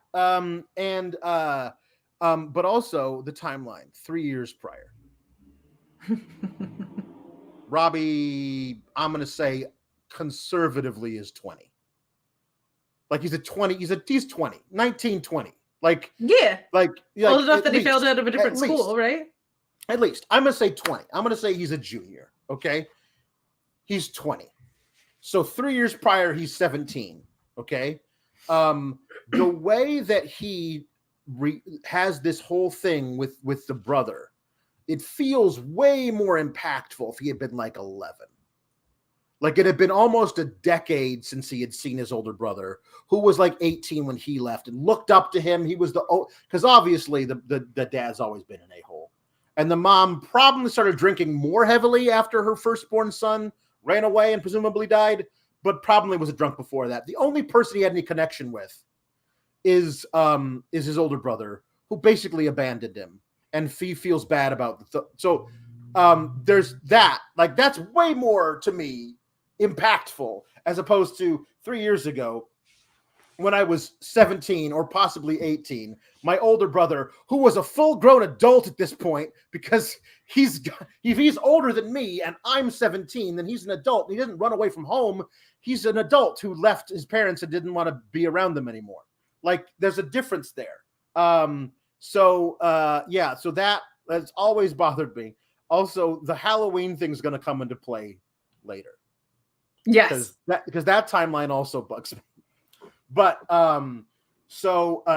But also the timeline, 3 years prior. Robbie, I'm going to say conservatively is 20. Like he's 20, he's 20, 19, 20. Like, yeah. Like old enough that he failed out of a different school, right? At least. I'm going to say 20. I'm going to say he's a junior, okay? He's 20. So 3 years prior, he's 17, okay? the way that he has this whole thing with the brother, it feels way more impactful if he had been like 11. Like it had been almost a decade since he had seen his older brother, who was like 18 when he left, and looked up to him. He was because obviously the dad's always been an a-hole. And the mom probably started drinking more heavily after her firstborn son ran away and presumably died, but probably was a drunk before that. The only person he had any connection with is his older brother, who basically abandoned him, and he feels bad about there's that. Like that's way more to me impactful as opposed to 3 years ago when I was 17 or possibly 18, my older brother, who was a full-grown adult at this point, because if he's older than me and I'm 17, then he's an adult. He didn't run away from home. He's an adult who left his parents and didn't want to be around them anymore. Like there's a difference there. So that's always bothered me. Also, the Halloween thing is going to come into play later. Yes. Because that timeline also bugs me. But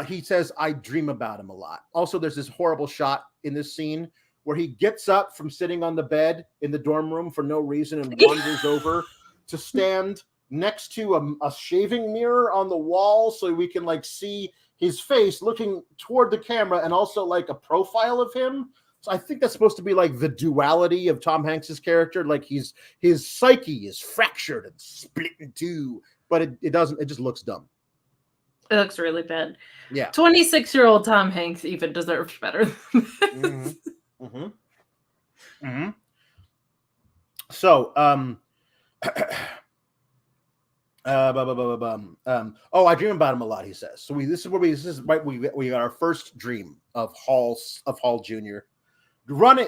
he says, I dream about him a lot. Also, there's this horrible shot in this scene where he gets up from sitting on the bed in the dorm room for no reason and wanders over to stand next to a shaving mirror on the wall so we can like see his face looking toward the camera and also like a profile of him. So I think that's supposed to be like the duality of Tom Hanks's character. Like his psyche is fractured and split in two, but it doesn't. It just looks dumb. It looks really bad. Yeah. 26-year-old Tom Hanks even deserves better than this. Mm-hmm. Mm-hmm. Mm-hmm. So, I dream about him a lot, he says. So we got our first dream of Hall Jr.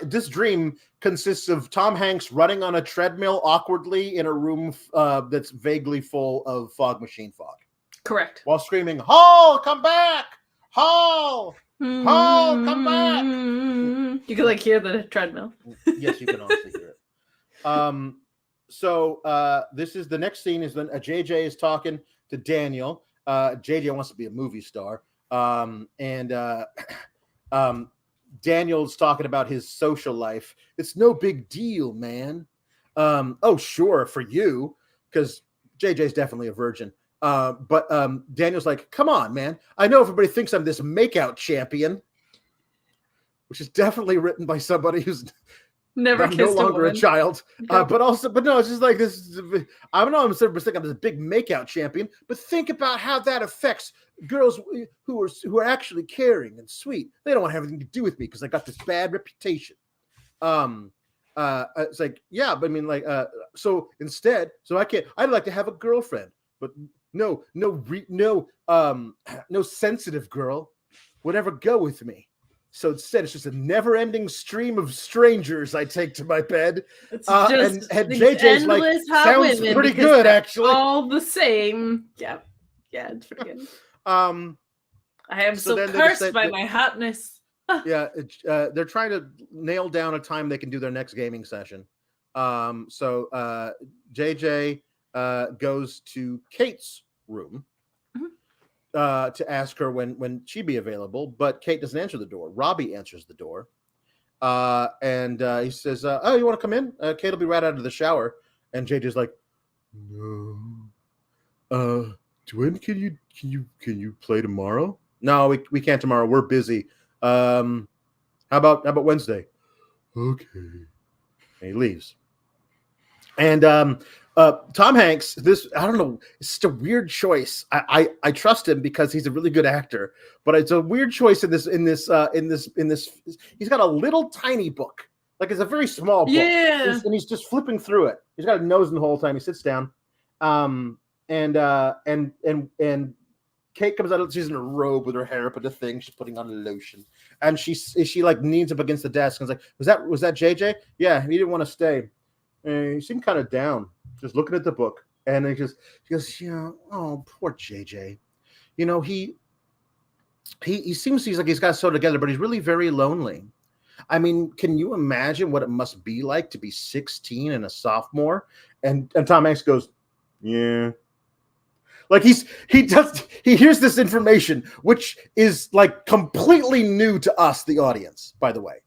This dream consists of Tom Hanks running on a treadmill awkwardly in a room that's vaguely full of fog machine fog. Correct. While screaming, Hall, come back! Hall! Hall, come back! You can like hear the treadmill. Yes, you can also hear it. So this is the next scene is when JJ is talking to Daniel. JJ wants to be a movie star. Daniel's talking about his social life. It's no big deal, man. Oh, sure, for you, because JJ's definitely a virgin. But Daniel's like, come on, man. I know everybody thinks I'm this makeout champion, which is definitely written by somebody who's never kissed no longer a child. Yep. But no, it's just like this. I don't know. I'm thinking I'm this big makeout champion, but think about how that affects girls who are actually caring and sweet. They don't want to have anything to do with me because I got this bad reputation. It's like, yeah, but I mean, like, so instead, I'd like to have a girlfriend, but no sensitive girl would ever go with me. So instead, it's just a never-ending stream of strangers I take to my bed. It's just and JJ's like, sounds pretty good, actually. All the same. Yeah, it's pretty good. I am so cursed by my hotness. Yeah, they're trying to nail down a time they can do their next gaming session. So JJ goes to Kate's room to ask her when she'd be available, but Kate doesn't answer the door. Robbie answers the door, and he says, "Oh, you want to come in? Kate will be right out of the shower." And JJ's like, "No, Dwayne, can you play tomorrow?" "No, we can't tomorrow. We're busy. How about Wednesday?" "Okay." And he leaves. And Tom Hanks, I don't know, it's just a weird choice. I trust him because he's a really good actor, but it's a weird choice in this. He's got a little tiny book, like it's a very small book, and he's just flipping through it. He's got a nose in the whole time. He sits down, and Kate comes out. She's in a robe with her hair up in a thing. She's putting on a lotion, and she like leans up against the desk and is like, "Was that JJ? Yeah, he didn't want to stay. He seemed kind of down, just looking at the book." And he goes, "Oh, poor JJ. He seems like he's got it so together, but he's really very lonely. I mean, can you imagine what it must be like to be 16 and a sophomore?" And Tom Hanks goes, "Yeah." Like he hears this information, which is like completely new to us, the audience, by the way,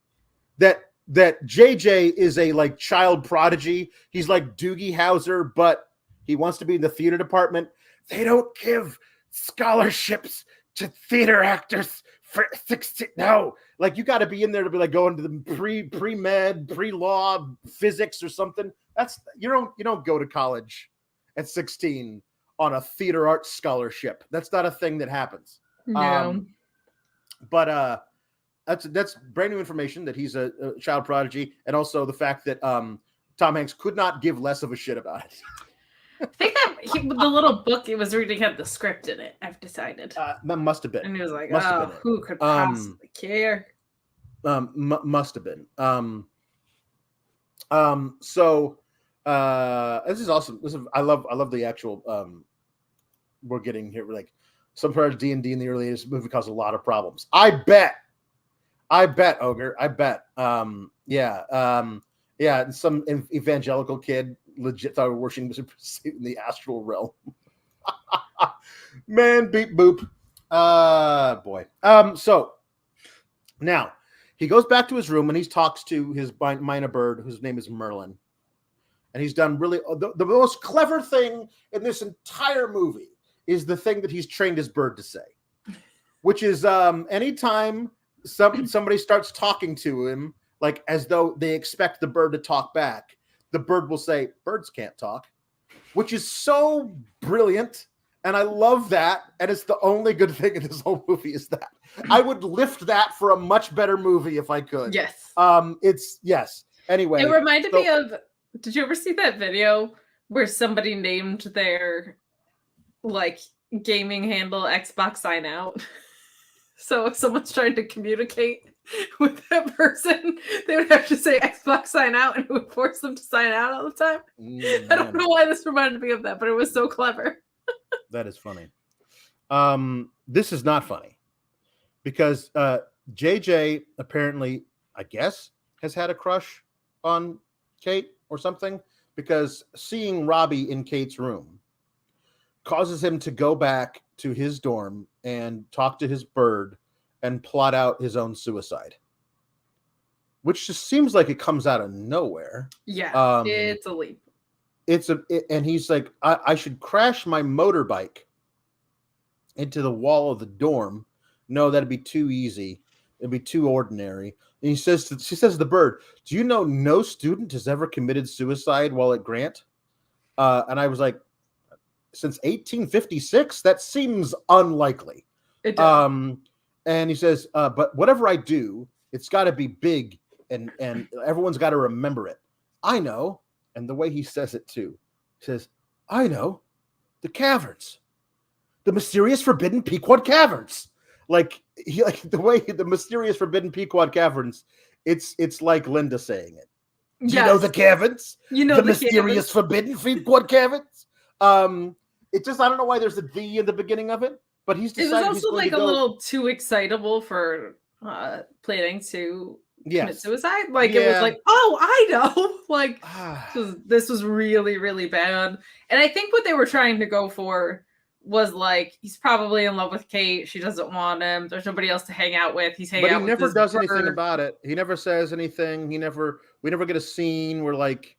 that JJ is a like child prodigy. He's like Doogie Howser, but he wants to be in the theater department. They don't give scholarships to theater actors for 16. No, like you got to be in there to be like going to the pre-med, pre-law, physics or something. That's you don't go to college at 16 on a theater arts scholarship. That's not a thing that happens. No. But that's brand new information that he's a child prodigy, and also the fact that Tom Hanks could not give less of a shit about it. I think that the little book he was reading had the script in it. I've decided. That must have been. And he was like, "Oh, who could possibly care?" Must have been. So this is awesome. I love the actual. We're getting here. Like some part of D&D in the early 80s movie caused a lot of problems. I bet, Ogre. I bet. Yeah. And some evangelical kid legit thought worshiping was in the astral realm. Man, beep boop. Boy. So now he goes back to his room and he talks to his minor bird, whose name is Merlin. And he's done really the most clever thing in this entire movie is the thing that he's trained his bird to say, which is anytime somebody starts talking to him, like as though they expect the bird to talk back, the bird will say, "Birds can't talk," which is so brilliant. And I love that. And it's the only good thing in this whole movie is that. I would lift that for a much better movie if I could. Yes. Yes. Anyway. It reminded me of, did you ever see that video where somebody named their like gaming handle Xbox Sign Out? So if someone's trying to communicate with that person, they would have to say Xbox Sign Out and it would force them to sign out all the time. I don't know why this reminded me of that, but it was so clever. That is funny. This is not funny because JJ apparently, I guess, has had a crush on Kate or something, because seeing Robbie in Kate's room causes him to go back to his dorm and talk to his bird and plot out his own suicide, which just seems like it comes out of nowhere. Yeah, it's a leap. And he's like, I should crash my motorbike into the wall of the dorm. No, that'd be too easy. It'd be too ordinary. And she says to the bird, "Do you know no student has ever committed suicide while at Grant?" And I was like, since 1856, that seems unlikely. It does. And he says, but whatever I do, it's got to be big and everyone's got to remember it. I know. And the way he says it too, he says, "I know, the caverns, the mysterious forbidden Pequod caverns." Like the way the mysterious forbidden Pequod caverns, it's like Linda saying it. Do you know the caverns? You know the mysterious forbidden Pequod caverns. It just, I don't know why there's a D in the beginning of it, but he's decided. It was also like a little too excitable for planning to commit suicide. Like it was like, oh, I know. Like this was really, really bad. And I think what they were trying to go for was like, he's probably in love with Kate. She doesn't want him. There's nobody else to hang out with. He's hanging out with his bird. But he never does anything about it. He never says anything. We never get a scene where like,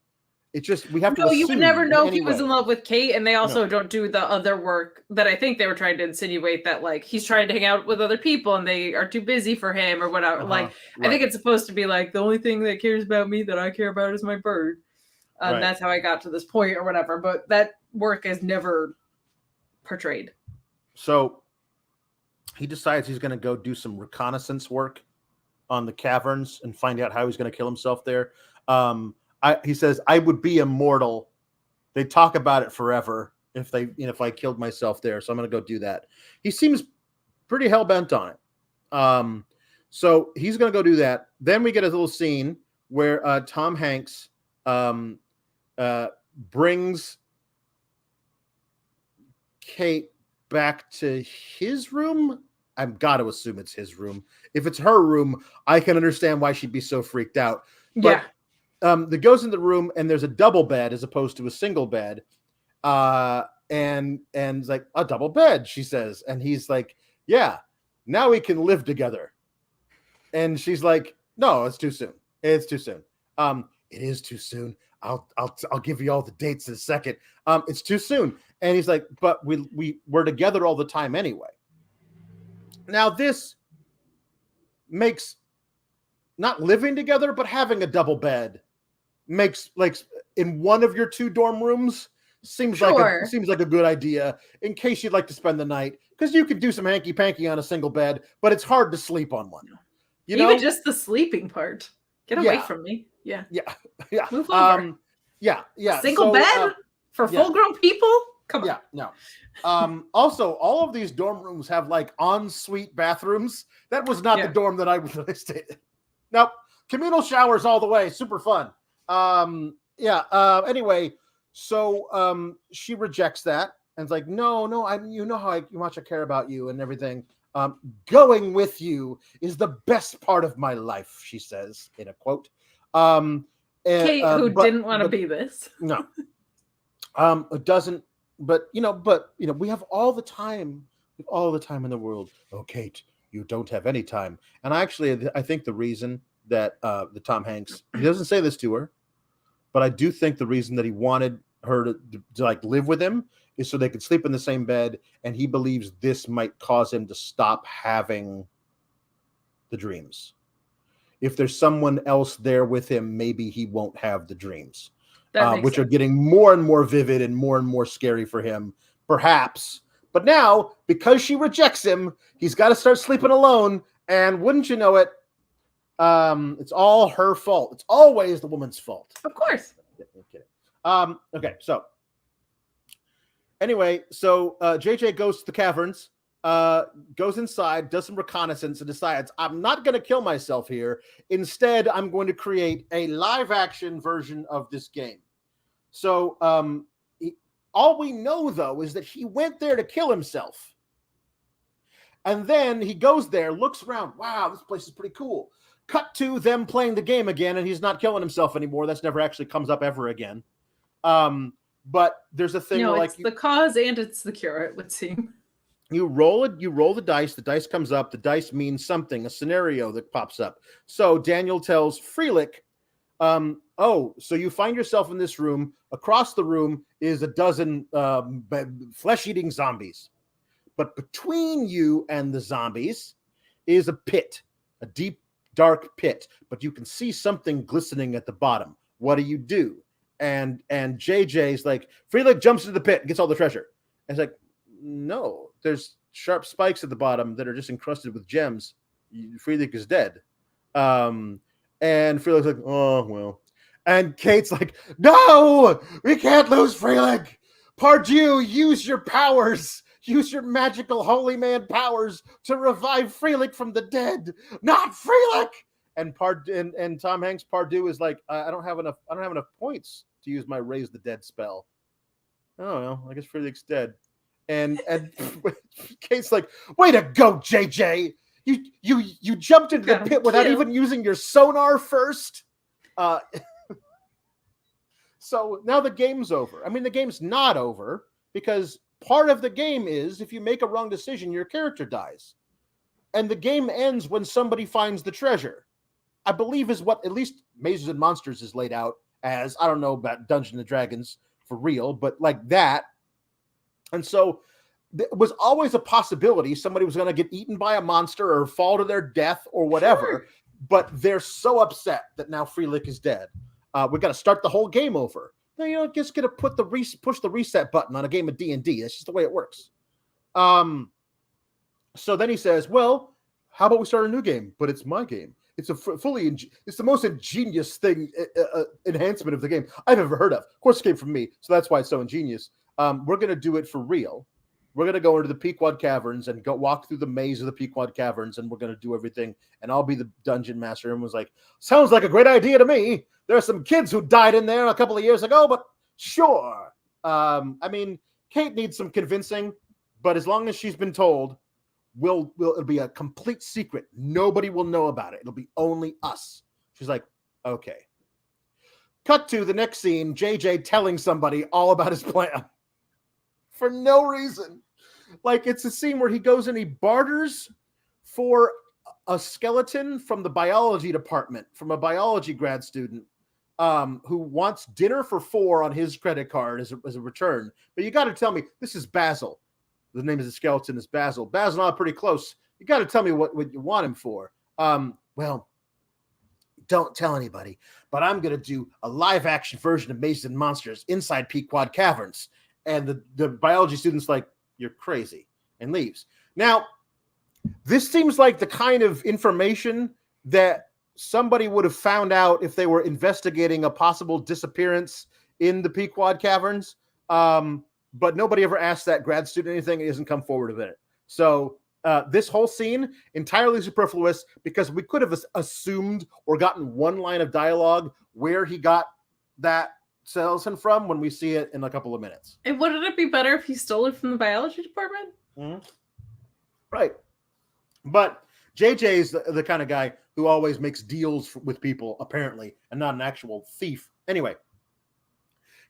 it's just, we have to assume. You would never know if he was in love with Kate, and they also don't do the other work that I think they were trying to insinuate, that like he's trying to hang out with other people and they are too busy for him or whatever. I think it's supposed to be like, the only thing that cares about me that I care about is my bird. That's how I got to this point or whatever. But that work is never portrayed. So he decides he's going to go do some reconnaissance work on the caverns and find out how he's going to kill himself there. He says, "I would be immortal. They talk about it forever if I killed myself there. So I'm going to go do that." He seems pretty hell bent on it. So he's going to go do that. Then we get a little scene where Tom Hanks brings Kate back to his room. I've got to assume it's his room. If it's her room, I can understand why she'd be so freaked out. But that goes in the room and there's a double bed as opposed to a single bed. and it's like, a double bed, she says. And he's like, yeah, now we can live together. And she's like, no, it's too soon. It's too soon. It is too soon. I'll give you all the dates in a second. It's too soon. And he's like, but we're together all the time anyway. Now this makes not living together, but having a double bed makes, like, in one of your 2 dorm rooms seems like a good idea in case you'd like to spend the night, because you could do some hanky panky on a single bed, but it's hard to sleep on one. You know, even just the sleeping part. Get away from me. Yeah. Move over. Yeah. Single bed for full-grown people. Come on. Yeah, no. Also, all of these dorm rooms have like ensuite bathrooms. That was not the dorm that I stayed in. Nope. Communal showers all the way. Super fun. Anyway, so she rejects that and it's like, no, you know how much I care about you and everything. Going with you is the best part of my life, she says in a quote. Kate, who didn't want to be this. No. It doesn't. But we have all the time in the world. Oh, Kate, you don't have any time. And I think the reason that the Tom Hanks, he doesn't say this to her, but I do think the reason that he wanted her to like live with him is so they could sleep in the same bed, and he believes this might cause him to stop having the dreams. If there's someone else there with him, maybe he won't have the dreams. Which are getting more and more vivid and more scary for him, perhaps. But now, because she rejects him, he's got to start sleeping alone. And wouldn't you know it, it's all her fault. It's always the woman's fault. Of course. Okay, so anyway, JJ goes to the caverns, goes inside, does some reconnaissance, and decides, I'm not going to kill myself here. Instead, I'm going to create a live-action version of this game. So all we know, though, is that he went there to kill himself. And then he goes there, looks around. Wow, this place is pretty cool. Cut to them playing the game again, and he's not killing himself anymore. That's never actually comes up ever again. But there's a thing where, it's the cause and it's the cure, it would seem. You roll the dice. The dice comes up. The dice means something, a scenario that pops up. So Daniel tells Freelich, so you find yourself in this room. Across the room is a dozen flesh-eating zombies. But between you and the zombies is a pit, a deep, dark pit. But you can see something glistening at the bottom. What do? And JJ's like, Freelich jumps into the pit and gets all the treasure. And it's like, no, there's sharp spikes at the bottom that are just encrusted with gems. Freelich is dead. And Freelich's like, oh, well. And Kate's like, no, we can't lose Freelich. Pardieu, use your powers. Use your magical holy man powers to revive Freelich from the dead. Not Freelich. And Tom Hanks' Pardieu is like, I don't have enough points to use my raise the dead spell. Oh, well, I guess Freelich's dead. And Kate's like, way to go, JJ. You jumped into the pit without even using your sonar first. So now the game's over. I mean, the game's not over because part of the game is if you make a wrong decision, your character dies. And the game ends when somebody finds the treasure. I believe is what at least Mazes and Monsters is laid out as. I don't know about Dungeons and Dragons for real, but like that. And so it was always a possibility somebody was going to get eaten by a monster or fall to their death or whatever. Sure. But they're so upset that now Freelich is dead. We got to start the whole game over. No, just gonna push the reset button on a game of D&D. That's just the way it works. So then he says, "Well, how about we start a new game? But it's my game. It's it's the most ingenious thing enhancement of the game I've ever heard of. Of course, it came from me, so that's why it's so ingenious. We're gonna do it for real. We're going to go into the Pequod Caverns and go walk through the maze of the Pequod Caverns, and we're going to do everything, and I'll be the dungeon master." And was like, sounds like a great idea to me. There are some kids who died in there a couple of years ago, but sure. I mean, Kate needs some convincing, but as long as she's been told, it'll be a complete secret. Nobody will know about it. It'll be only us. She's like, okay. Cut to the next scene, JJ telling somebody all about his plan. for no reason. Like, it's a scene where he goes and he barters for a skeleton from the biology department, from a biology grad student who wants dinner for 4 on his credit card as a return. But you got to tell me, this is Basil. The name of the skeleton is Basil. Basil and I are pretty close. You got to tell me what you want him for. Well, don't tell anybody, but I'm going to do a live action version of Mazes and Monsters inside Pequod Caverns. And the biology student's like, you're crazy, and leaves. Now, this seems like the kind of information that somebody would have found out if they were investigating a possible disappearance in the Pequod Caverns. But nobody ever asked that grad student anything. It doesn't come forward of it. So this whole scene, entirely superfluous, because we could have assumed or gotten one line of dialogue where he got that skeleton from when we see it in a couple of minutes. And wouldn't it be better if he stole it from the biology department? Mm-hmm. Right. But JJ is the kind of guy who always makes deals with people, apparently, and not an actual thief. Anyway,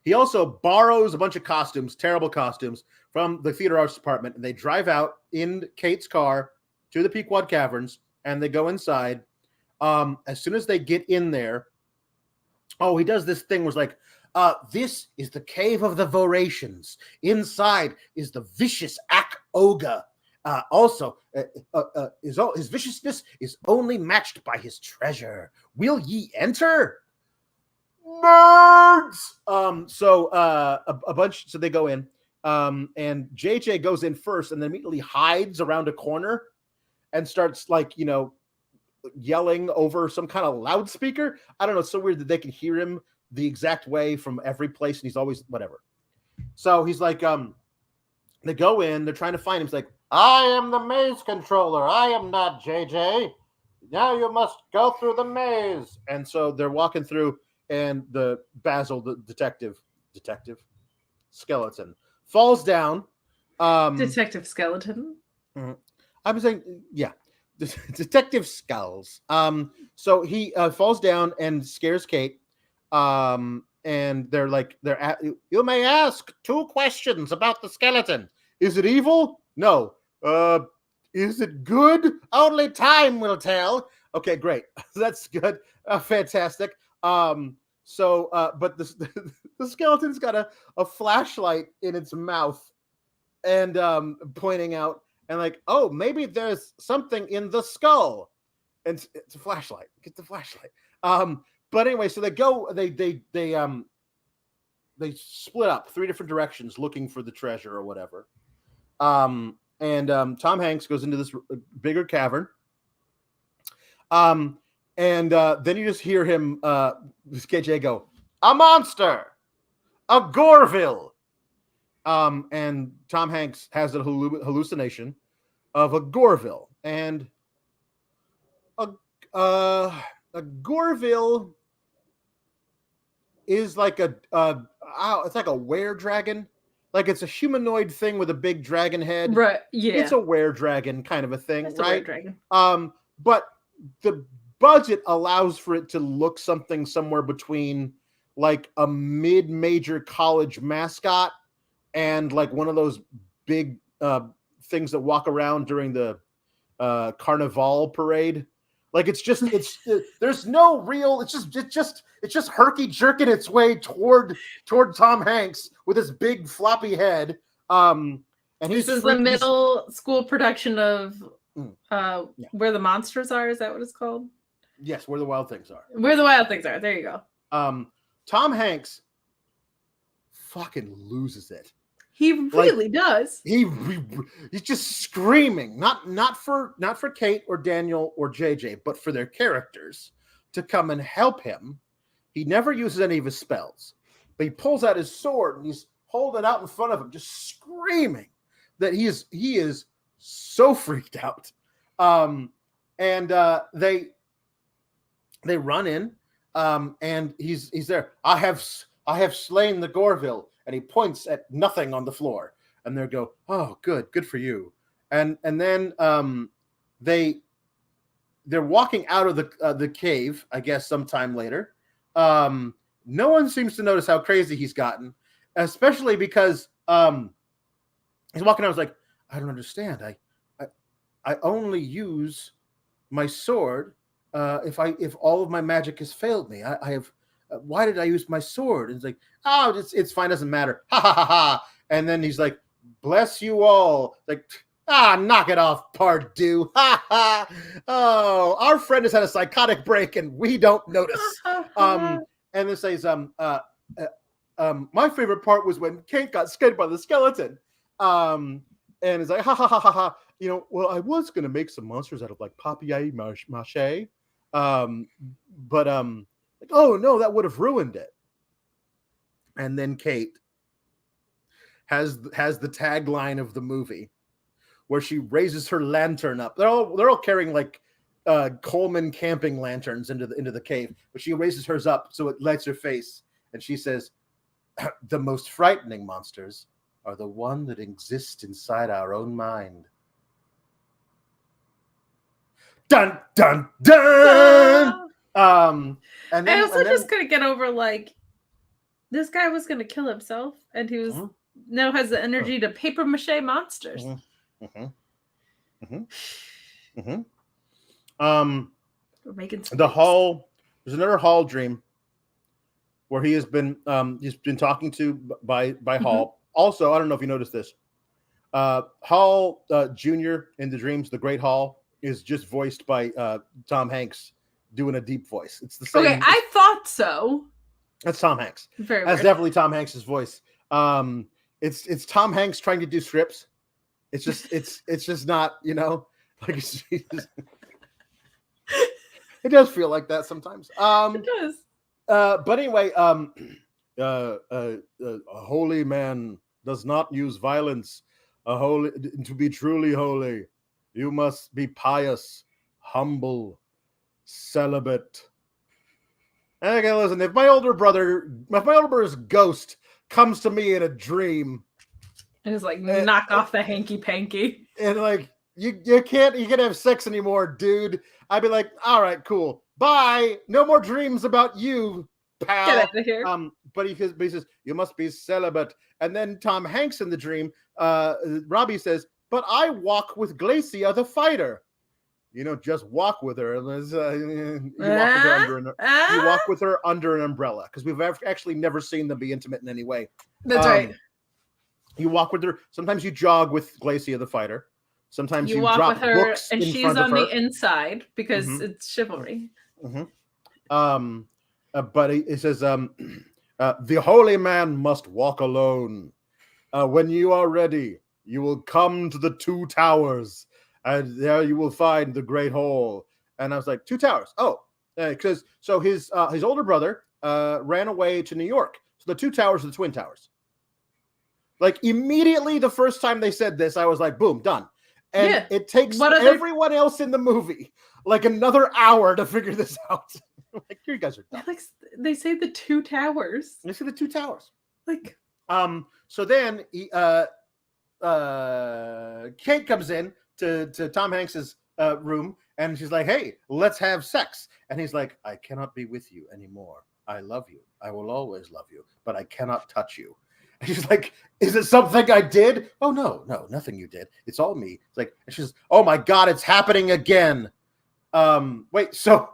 he also borrows a bunch of costumes, terrible costumes, from the theater arts department, and they drive out in Kate's car to the Pequod Caverns, and they go inside. As soon as they get in there, he does this thing where it's like, this is the cave of the Vorations. Inside is the vicious Ak-Oga. His viciousness is only matched by his treasure. Will ye enter? Nerds! So they go in, and JJ goes in first and then immediately hides around a corner and starts, like, yelling over some kind of loudspeaker. I don't know. It's so weird that they can hear him the exact way from every place, and he's always whatever. So he's like, they go in, they're trying to find him. He's like, I am the maze controller. I am not JJ. Now you must go through the maze. And so they're walking through, and the Basil, the detective skeleton, falls down. Detective skeleton. I was saying, yeah, Detective Skulls. So he falls down and scares Kate. And you may ask 2 questions about the skeleton. Is it evil? No. Is it good? Only time will tell. Okay, great. That's good. Fantastic. But the skeleton's got a flashlight in its mouth and pointing out, and like, oh, maybe there's something in the skull. And it's a flashlight. Get the flashlight. But anyway, so they split up 3 different directions looking for the treasure or whatever. Tom Hanks goes into this bigger cavern. And then you just hear him, this KJ go, a monster, a Goreville. And Tom Hanks has a hallucination of a Goreville, and a Goreville is like it's like a were-dragon. Like, it's a humanoid thing with a big dragon head. Right, yeah. It's a were-dragon kind of a thing, it's right? A were-dragon. But the budget allows for it to look something somewhere between like a mid-major college mascot and like one of those big things that walk around during the Carnival parade. Like, there's no real, it's just herky jerking its way toward Tom Hanks with his big floppy head. And this is the middle school production of Where the Monsters Are. Is that what it's called? Yes, Where the Wild Things Are. Where the Wild Things Are. There you go. Tom Hanks fucking loses it. He really does. He's just screaming, not for Kate or Daniel or JJ, but for their characters to come and help him. He never uses any of his spells, but he pulls out his sword and he's holding it out in front of him, just screaming that he is so freaked out. They run in, and he's there. I have slain the Goreville. And he points at nothing on the floor, and they go, "Oh, good for you." And then they're walking out of the cave, I guess, sometime later. No one seems to notice how crazy he's gotten, especially because He's walking out. I was like, I don't understand. I only use my sword if all of my magic has failed me. I have. Why did I use my sword? And it's like, oh, it's fine. Doesn't matter. Ha ha ha ha. And then he's like, bless you all. Like, knock it off, Pardue. Ha ha. Oh, our friend has had a psychotic break and we don't notice. And this says, my favorite part was when Kate got scared by the skeleton. And it's like, ha ha ha ha ha. Well, I was gonna make some monsters out of like papier-mâché. But like, oh no, that would have ruined it. And then Kate has the tagline of the movie where she raises her lantern up. They're all carrying like Coleman camping lanterns into the cave, but she raises hers up so it lights her face, and she says, "The most frightening monsters are the one that exist inside our own mind." Dun dun dun. And then, I also just couldn't get over like this guy was gonna kill himself, and he was now has the energy to paper mache monsters. We're making the Hall. There's another Hall dream where he's been talking to by Hall. Also, I don't know if you noticed this. Hall Jr. in the dreams, the Great Hall, is just voiced by Tom Hanks doing a deep voice. It's the same. Okay, I thought so. That's Tom Hanks. Very That's weird. definitely Tom Hanks' voice. It's Tom Hanks trying to do strips. It's just not, like it does feel like that sometimes. It does. But anyway, a holy man does not use violence. To be truly holy, you must be pious, humble, celibate. Okay, listen, if my older brother's ghost comes to me in a dream, and it's like, knock off the hanky panky, and like you can't have sex anymore, dude, I'd be like, all right, cool, bye, no more dreams about you, pal. Get out of here. But he says you must be celibate, and then Tom Hanks in the dream, Robbie says, but I walk with Glacia the fighter. Just walk with her. You walk with her under an umbrella, because we've actually never seen them be intimate in any way. That's right. You walk with her. Sometimes you jog with Glacia the fighter. Sometimes you walk drop with her, books and in she's front on of her. the inside because it's chivalry. But it says, the holy man must walk alone. When you are ready, you will come to the 2 towers, and there you will find the Great Hall. And I was like, 2 towers? Oh, because his older brother ran away to New York. So the 2 towers are the Twin Towers. Like immediately the first time they said this, I was like, boom, done. And it takes everyone else in the movie like another hour to figure this out. Like, you guys are dumb. Like, they say the 2 towers. They say the 2 towers. Like, so then Kate comes in to Tom Hanks's room, and she's like, hey, let's have sex. And he's like, I cannot be with you anymore. I love you. I will always love you, but I cannot touch you. And she's like, is it something I did? Oh, no, nothing you did. It's all me. It's like, and she's, oh my God, it's happening again. Wait, so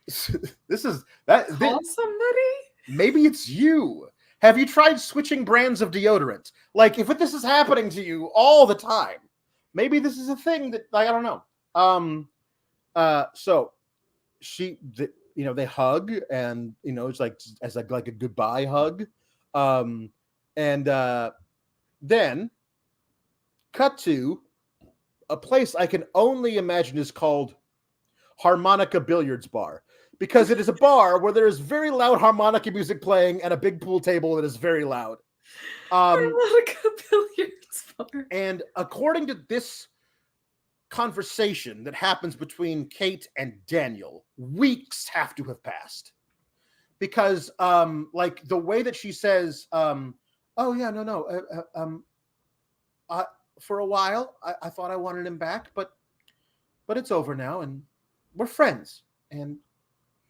this is that. Call somebody? Maybe it's you. Have you tried switching brands of deodorant? Like, if this is happening to you all the time, maybe this is a thing that, like, I don't know. So they hug, and it's like as like a goodbye hug. And then cut to a place I can only imagine is called Harmonica Billiards Bar, because it is a bar where there is very loud harmonica music playing and a big pool table that is very loud. Harmonica Billiards Bar. And according to this conversation that happens between Kate and Daniel, weeks have to have passed, because like the way that she says, oh yeah, no, for a while I thought I wanted him back, but it's over now, and we're friends, and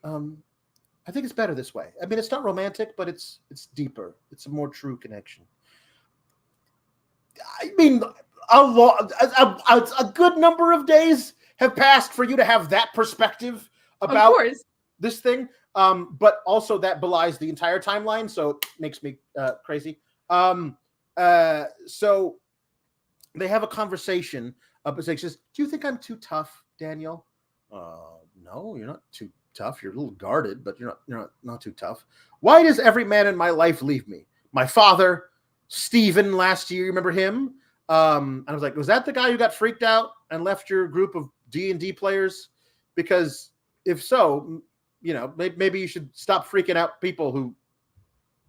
I think it's better this way. I mean, it's not romantic, but it's deeper. It's a more true connection. I mean, a good number of days have passed for you to have that perspective about this thing. But also that belies the entire timeline, so it makes me crazy. So they have a conversation. He says, "Do you think I'm too tough, Daniel?" No, you're not too tough. You're a little guarded, but you're not too tough. Why does every man in my life leave me? My father, Stephen, last year, remember him? And I was like, was that the guy who got freaked out and left your group of D&D players? Because if so, maybe you should stop freaking out people who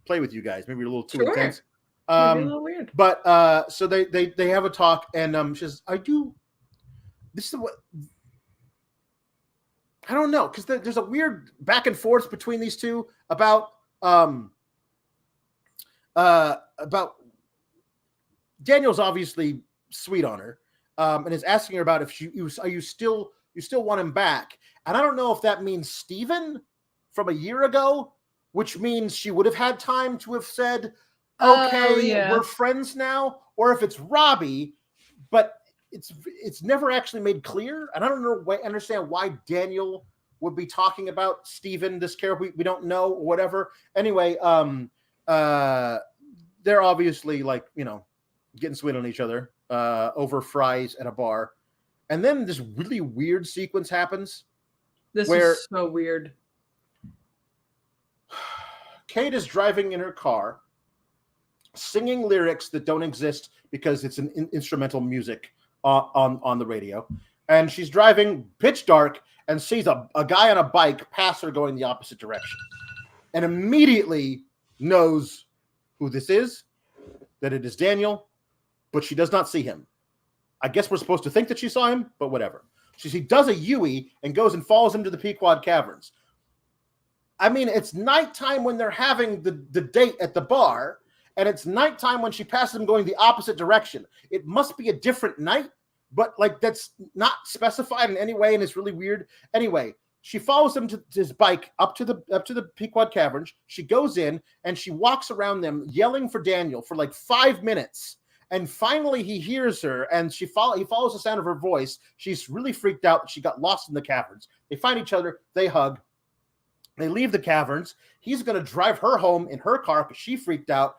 play with you guys. Maybe you're a little too intense. Maybe a little weird. But so they have a talk, and she says, this is what I don't know, because there's a weird back and forth between these two about Daniel's obviously sweet on her, and is asking her about if you still want him back. And I don't know if that means Steven from a year ago, which means she would have had time to have said, okay, we're friends now, or if it's Robbie, but it's never actually made clear, and I don't understand why Daniel would be talking about Steven, this character we don't know, or whatever. Anyway, they're obviously getting sweet on each other over fries at a bar, and then this really weird sequence happens. This is so weird. Kate is driving in her car, singing lyrics that don't exist because it's an instrumental music on the radio, and she's driving pitch dark and sees a guy on a bike pass her going the opposite direction, and immediately knows who this is, that it is Daniel, but she does not see him. I guess we're supposed to think that she saw him, but whatever. She does a Yui and goes and falls into the Pequod Caverns. I mean, it's nighttime when they're having the date at the bar, and it's nighttime when she passes him going the opposite direction. It must be a different night, but that's not specified in any way, and it's really weird. Anyway, she follows him to his bike up to the Pequod Caverns. She goes in and she walks around them yelling for Daniel for 5 minutes. And finally he hears her, and he follows the sound of her voice. She's really freaked out that she got lost in the caverns. They find each other, they hug. They leave the caverns. He's going to drive her home in her car because she freaked out.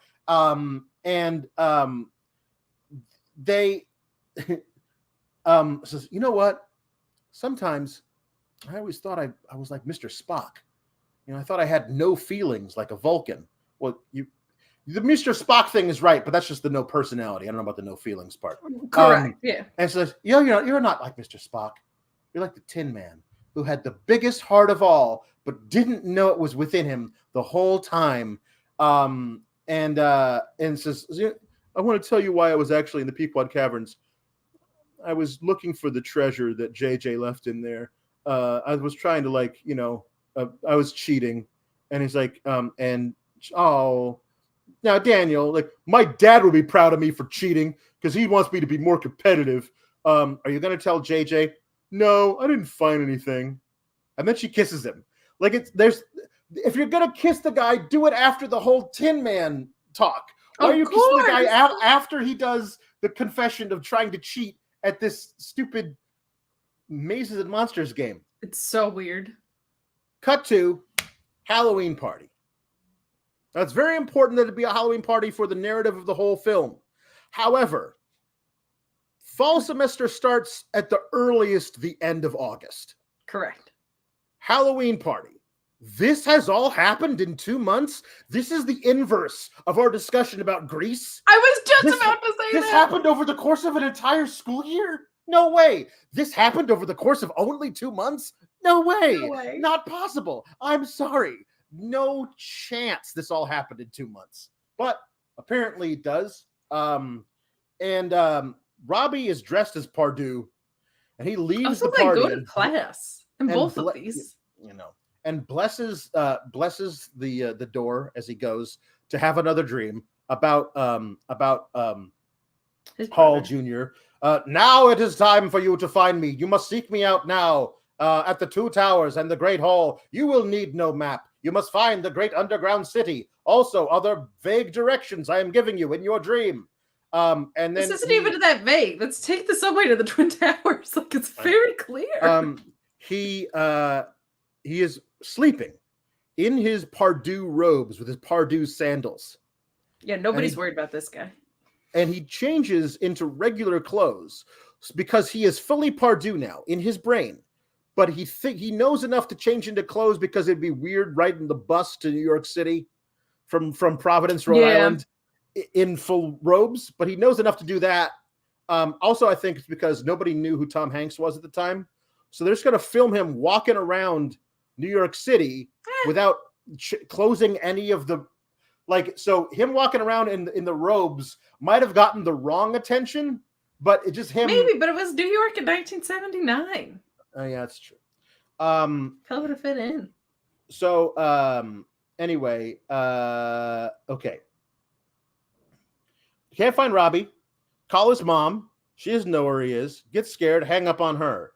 They says, you know what? Sometimes I always thought I was like Mr. Spock. I thought I had no feelings like a Vulcan. Well, the Mr. Spock thing is right, but that's just the no personality. I don't know about the no feelings part. Correct. Yeah. And says, you're not like Mr. Spock. You're like the Tin Man, who had the biggest heart of all, but didn't know it was within him the whole time. And says, I want to tell you why I was actually in the Pequod Caverns. I was looking for the treasure that JJ left in there. I was trying to I was cheating. And he's like, now Daniel, my dad would be proud of me for cheating because he wants me to be more competitive. Are you going to tell JJ? No, I didn't find anything. And then she kisses him. If you're going to kiss the guy, do it after the whole Tin Man talk. Why are you kissing the guy after he does the confession of trying to cheat at this stupid Mazes and Monsters game? It's so weird. Cut to Halloween party. Now, it's very important that it be a Halloween party for the narrative of the whole film. However, fall semester starts at the earliest the end of August. Correct. Halloween party. This has all happened in 2 months? This is the inverse of our discussion about Greece? I was just about to say that. This happened over the course of an entire school year? No way. This happened over the course of only 2 months? No way. No way. Not possible. I'm sorry. No chance this all happened in 2 months. But apparently it does. Robbie is dressed as Pardue, and he leaves the party. They go to class in both of these. And blesses the door as he goes to have another dream about Hall Jr. Now it is time for you to find me. You must seek me out now at the 2 towers and the Great Hall. You will need no map. You must find the great underground city. Also, other vague directions I am giving you in your dream. And then this isn't even that vague. Let's take the subway to the Twin Towers. Like, it's very clear. He is sleeping in his Pardue robes with his Pardue sandals. Yeah, nobody's worried about this guy. And he changes into regular clothes because he is fully Pardue now in his brain. But he knows enough to change into clothes because it'd be weird riding the bus to New York City from Providence, Rhode Island in full robes. But he knows enough to do that. Also, I think it's because nobody knew who Tom Hanks was at the time. So they're just going to film him walking around New York City without closing any of the... Like, so him walking around in the robes might have gotten the wrong attention, but it just him... Maybe, but it was New York in 1979. Oh, yeah, that's true. How would it fit in? So, anyway, okay. Can't find Robbie. Call his mom. She doesn't know where he is. Get scared. Hang up on her.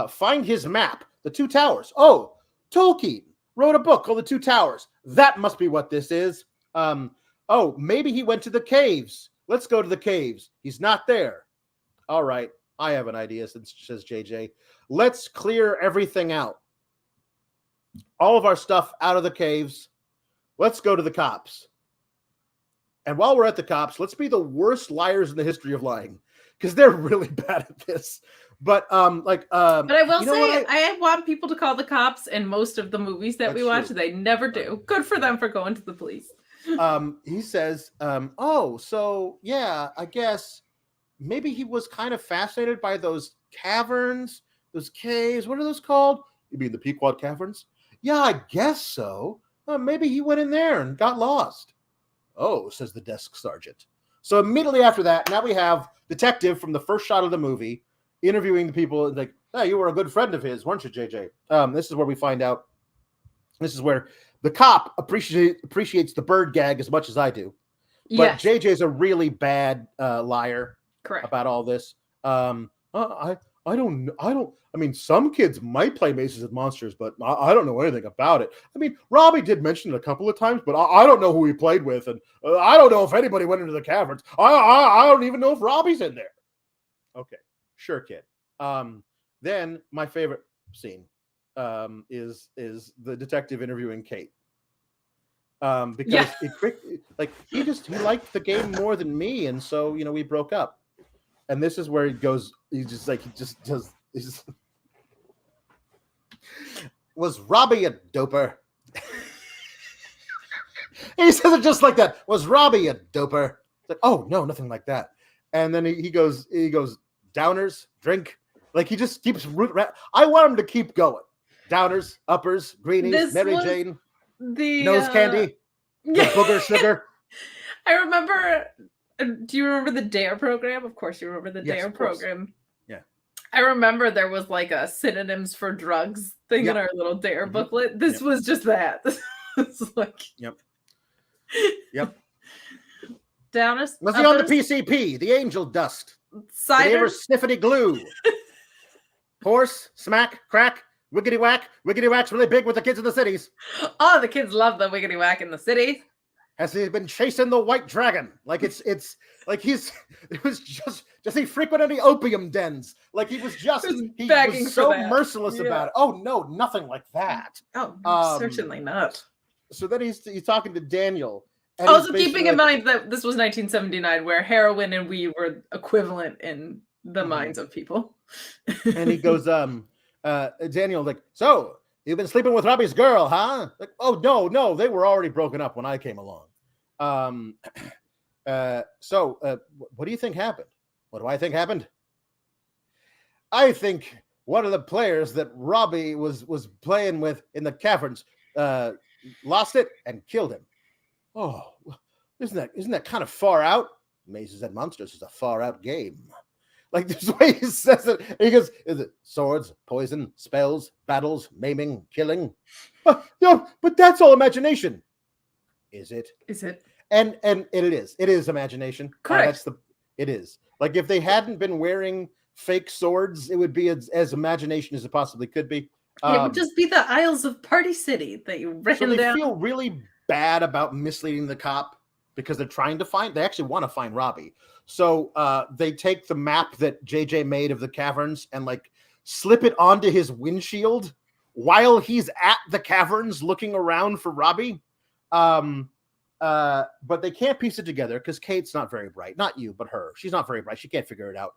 Find his map. The Two Towers. Oh, Tolkien wrote a book called The Two Towers. That must be what this is. Oh, maybe he went to the caves. Let's go to the caves. He's not there. All right. I have an idea, says JJ. Let's clear everything out. All of our stuff out of the caves. Let's go to the cops. And while we're at the cops, let's be the worst liars in the history of lying, because they're really bad at this. But but I will say, I want people to call the cops in most of the movies that we watch. They never do. Good for them for going to the police. He says, oh, so yeah, I guess maybe he was kind of fascinated by those caverns, those caves. What are those called? You mean the Pequot Caverns? Yeah, I guess so. Maybe he went in there and got lost. Oh, says the desk sergeant. So immediately after that, now we have detective from the first shot of the movie interviewing the people. And like, oh, you were a good friend of his, weren't you, JJ? This is where we find out. This is where the cop appreciates the bird gag as much as I do. But JJ's a really bad liar. Correct. About all this. I mean, some kids might play Maces and Monsters, but I don't know anything about it. I mean, Robbie did mention it a couple of times, but I don't know who he played with, and I don't know if anybody went into the caverns. I don't even know if Robbie's in there. Okay, sure, kid. Then my favorite scene is the detective interviewing Kate. Because he liked the game more than me, and so we broke up. And this is where he goes. Was Robbie a doper? He says it just like that. Was Robbie a doper? It's like, oh no, nothing like that. And then he goes, downers, drink. Like he just keeps I want him to keep going. Downers, uppers, greenies, Mary Jane, the nose candy, the booger sugar. I remember. Do you remember the DARE program? Of course you remember the DARE program. Yeah. I remember there was like a synonyms for drugs thing in our little DARE booklet. This was just that. It's like... Yep. Downers. Was he on the PCP? The angel dust. Cider. Did he ever sniffity glue? Horse, smack, crack, wiggity whack. Wiggity whack's really big with the kids in the cities. Oh, the kids love the wiggity whack in the city. Has he been chasing the white dragon? Like it was just he frequented any opium dens. Like he was so merciless about it. Oh no, nothing like that. Oh, certainly not. So then he's talking to Daniel. And also keeping in mind that this was 1979, where heroin and weed were equivalent in the minds of people. And he goes, Daniel, like, so you've been sleeping with Robbie's girl, huh? Like, oh no, they were already broken up when I came along. So what do you think happened? What do I think happened? I think one of the players that Robbie was playing with in the caverns lost it and killed him. Oh, isn't that kind of far out? Mazes and Monsters is a far out game. Like this way he says it. He goes, is it swords, poison, spells, battles, maiming, killing? No, but that's all imagination. Is it? Is it? And it is. It is imagination. Correct. It is. Like if they hadn't been wearing fake swords, it would be as imagination as it possibly could be. It would just be the Isles of Party City that you ran down. So they feel really bad about misleading the cop because they actually want to find Robbie. So they take the map that JJ made of the caverns and like slip it onto his windshield while he's at the caverns looking around for Robbie. But they can't piece it together because Kate's not very bright. Not you, but her. She's not very bright. She can't figure it out.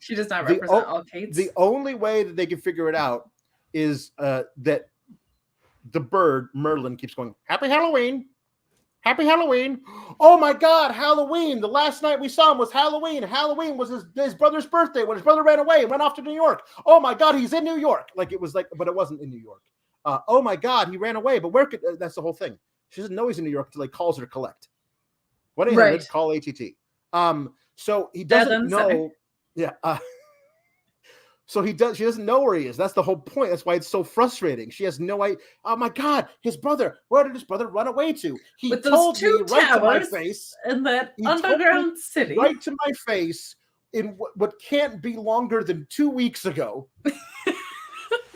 She does not represent all Kates. The only way that they can figure it out is that the bird, Merlin, keeps going, Happy Halloween. Happy Halloween. Oh my God, Halloween. The last night we saw him was Halloween. Halloween was his brother's birthday when his brother ran away and went off to New York. Oh my God, he's in New York. Like it was like, but it wasn't in New York. Oh my God, he ran away. But where could, that's the whole thing. She doesn't know he's in New York until he calls her to collect. 1-800 call ATT. So he doesn't know. Yeah. She doesn't know where he is. That's the whole point. That's why it's so frustrating. She has no idea. Oh my God, his brother. Where did his brother run away to? He With told those me two right to my towers face. in that underground city. Right to my face in what can't be longer than 2 weeks ago.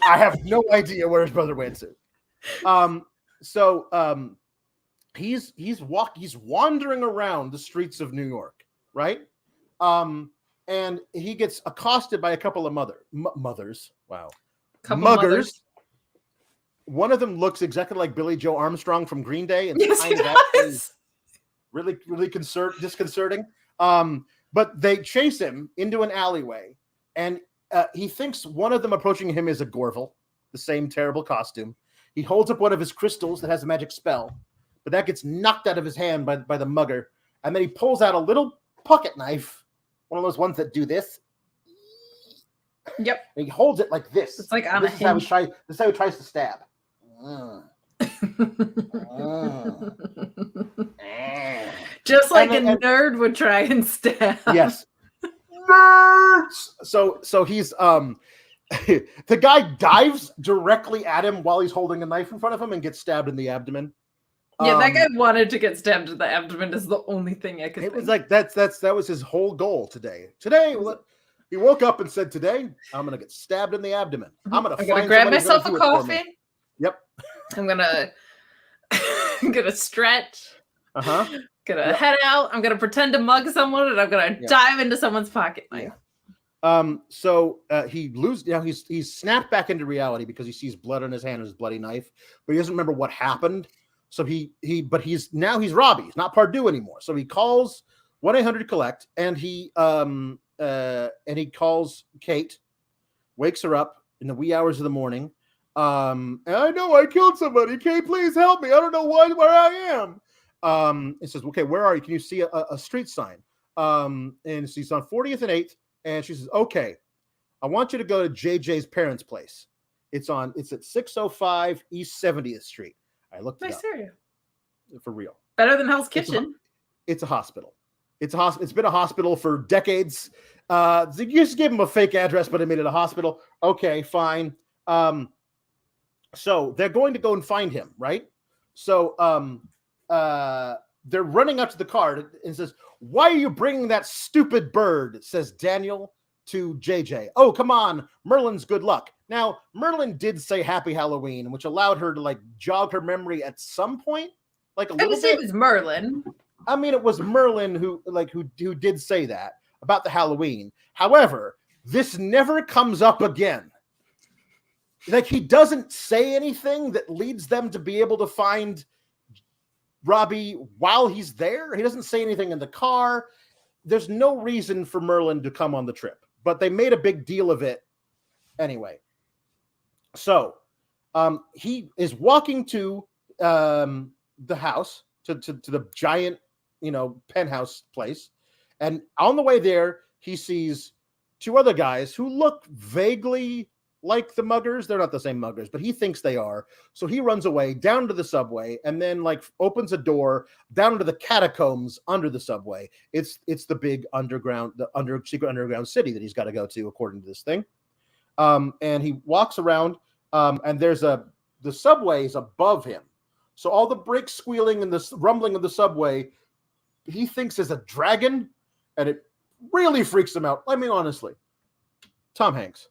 I have no idea where his brother went to. He's wandering around the streets of New York, right? And he gets accosted by a couple of mothers. Wow. Muggers. One of them looks exactly like Billy Joe Armstrong from Green Day. And yes, he does. Really, really disconcerting. But they chase him into an alleyway. And he thinks one of them approaching him is a Gorval, the same terrible costume. He holds up one of his crystals that has a magic spell. But that gets knocked out of his hand by the mugger. And then he pulls out a little pocket knife. One of those ones that do this. Yep. And he holds it like this. It's like on this a is hinge. This is how he tries to stab. Just like a nerd would try and stab. Yes. Nerds! So he's the guy dives directly at him while he's holding a knife in front of him and gets stabbed in the abdomen. Yeah, that guy wanted to get stabbed in the abdomen is the only thing I could think. It was like that was his whole goal today. He woke up and said, today, I'm going to get stabbed in the abdomen. I'm going to grab myself a coffee. Yep. I'm going to stretch. Uh-huh. Gonna head out. I'm going to pretend to mug someone and I'm going to dive into someone's pocket knife. Yeah. He loses. You know, he's snapped back into reality because he sees blood on his hand and his bloody knife, but he doesn't remember what happened. So he's Robbie. He's not Pardue anymore. So he calls 1-800-collect and he calls Kate, wakes her up in the wee hours of the morning. And I know I killed somebody. Kate, please help me. I don't know where I am. It says, okay, where are you? Can you see a street sign? And she's on 40th and 8th. And she says, okay, I want you to go to JJ's parents' place. It's at 605 East 70th Street. I looked it up. For real. Better than Hell's Kitchen. It's a hospital. It's been a hospital for decades. You just gave them a fake address, but they made it a hospital. Okay, fine. So they're going to go and find him, right? So they're running up to the car and says, why are you bringing that stupid bird? Says Daniel to JJ. Oh, come on. Merlin's good luck. Now, Merlin did say Happy Halloween, which allowed her to like jog her memory at some point. Like a little bit. It was Merlin. I mean, it was Merlin who did say that about the Halloween. However, this never comes up again. Like he doesn't say anything that leads them to be able to find Robbie while he's there. He doesn't say anything in the car. There's no reason for Merlin to come on the trip, but they made a big deal of it anyway. So he is walking to the house, to the giant, penthouse place. And on the way there, he sees two other guys who look vaguely like the muggers. They're not the same muggers, but he thinks they are. So he runs away down to the subway and then opens a door down into the catacombs under the subway. It's the big secret underground city that he's got to go to according to this thing. And he walks around and the subway is above him. So all the brakes squealing and the rumbling of the subway, he thinks is a dragon, and it really freaks him out. I mean, honestly, Tom Hanks,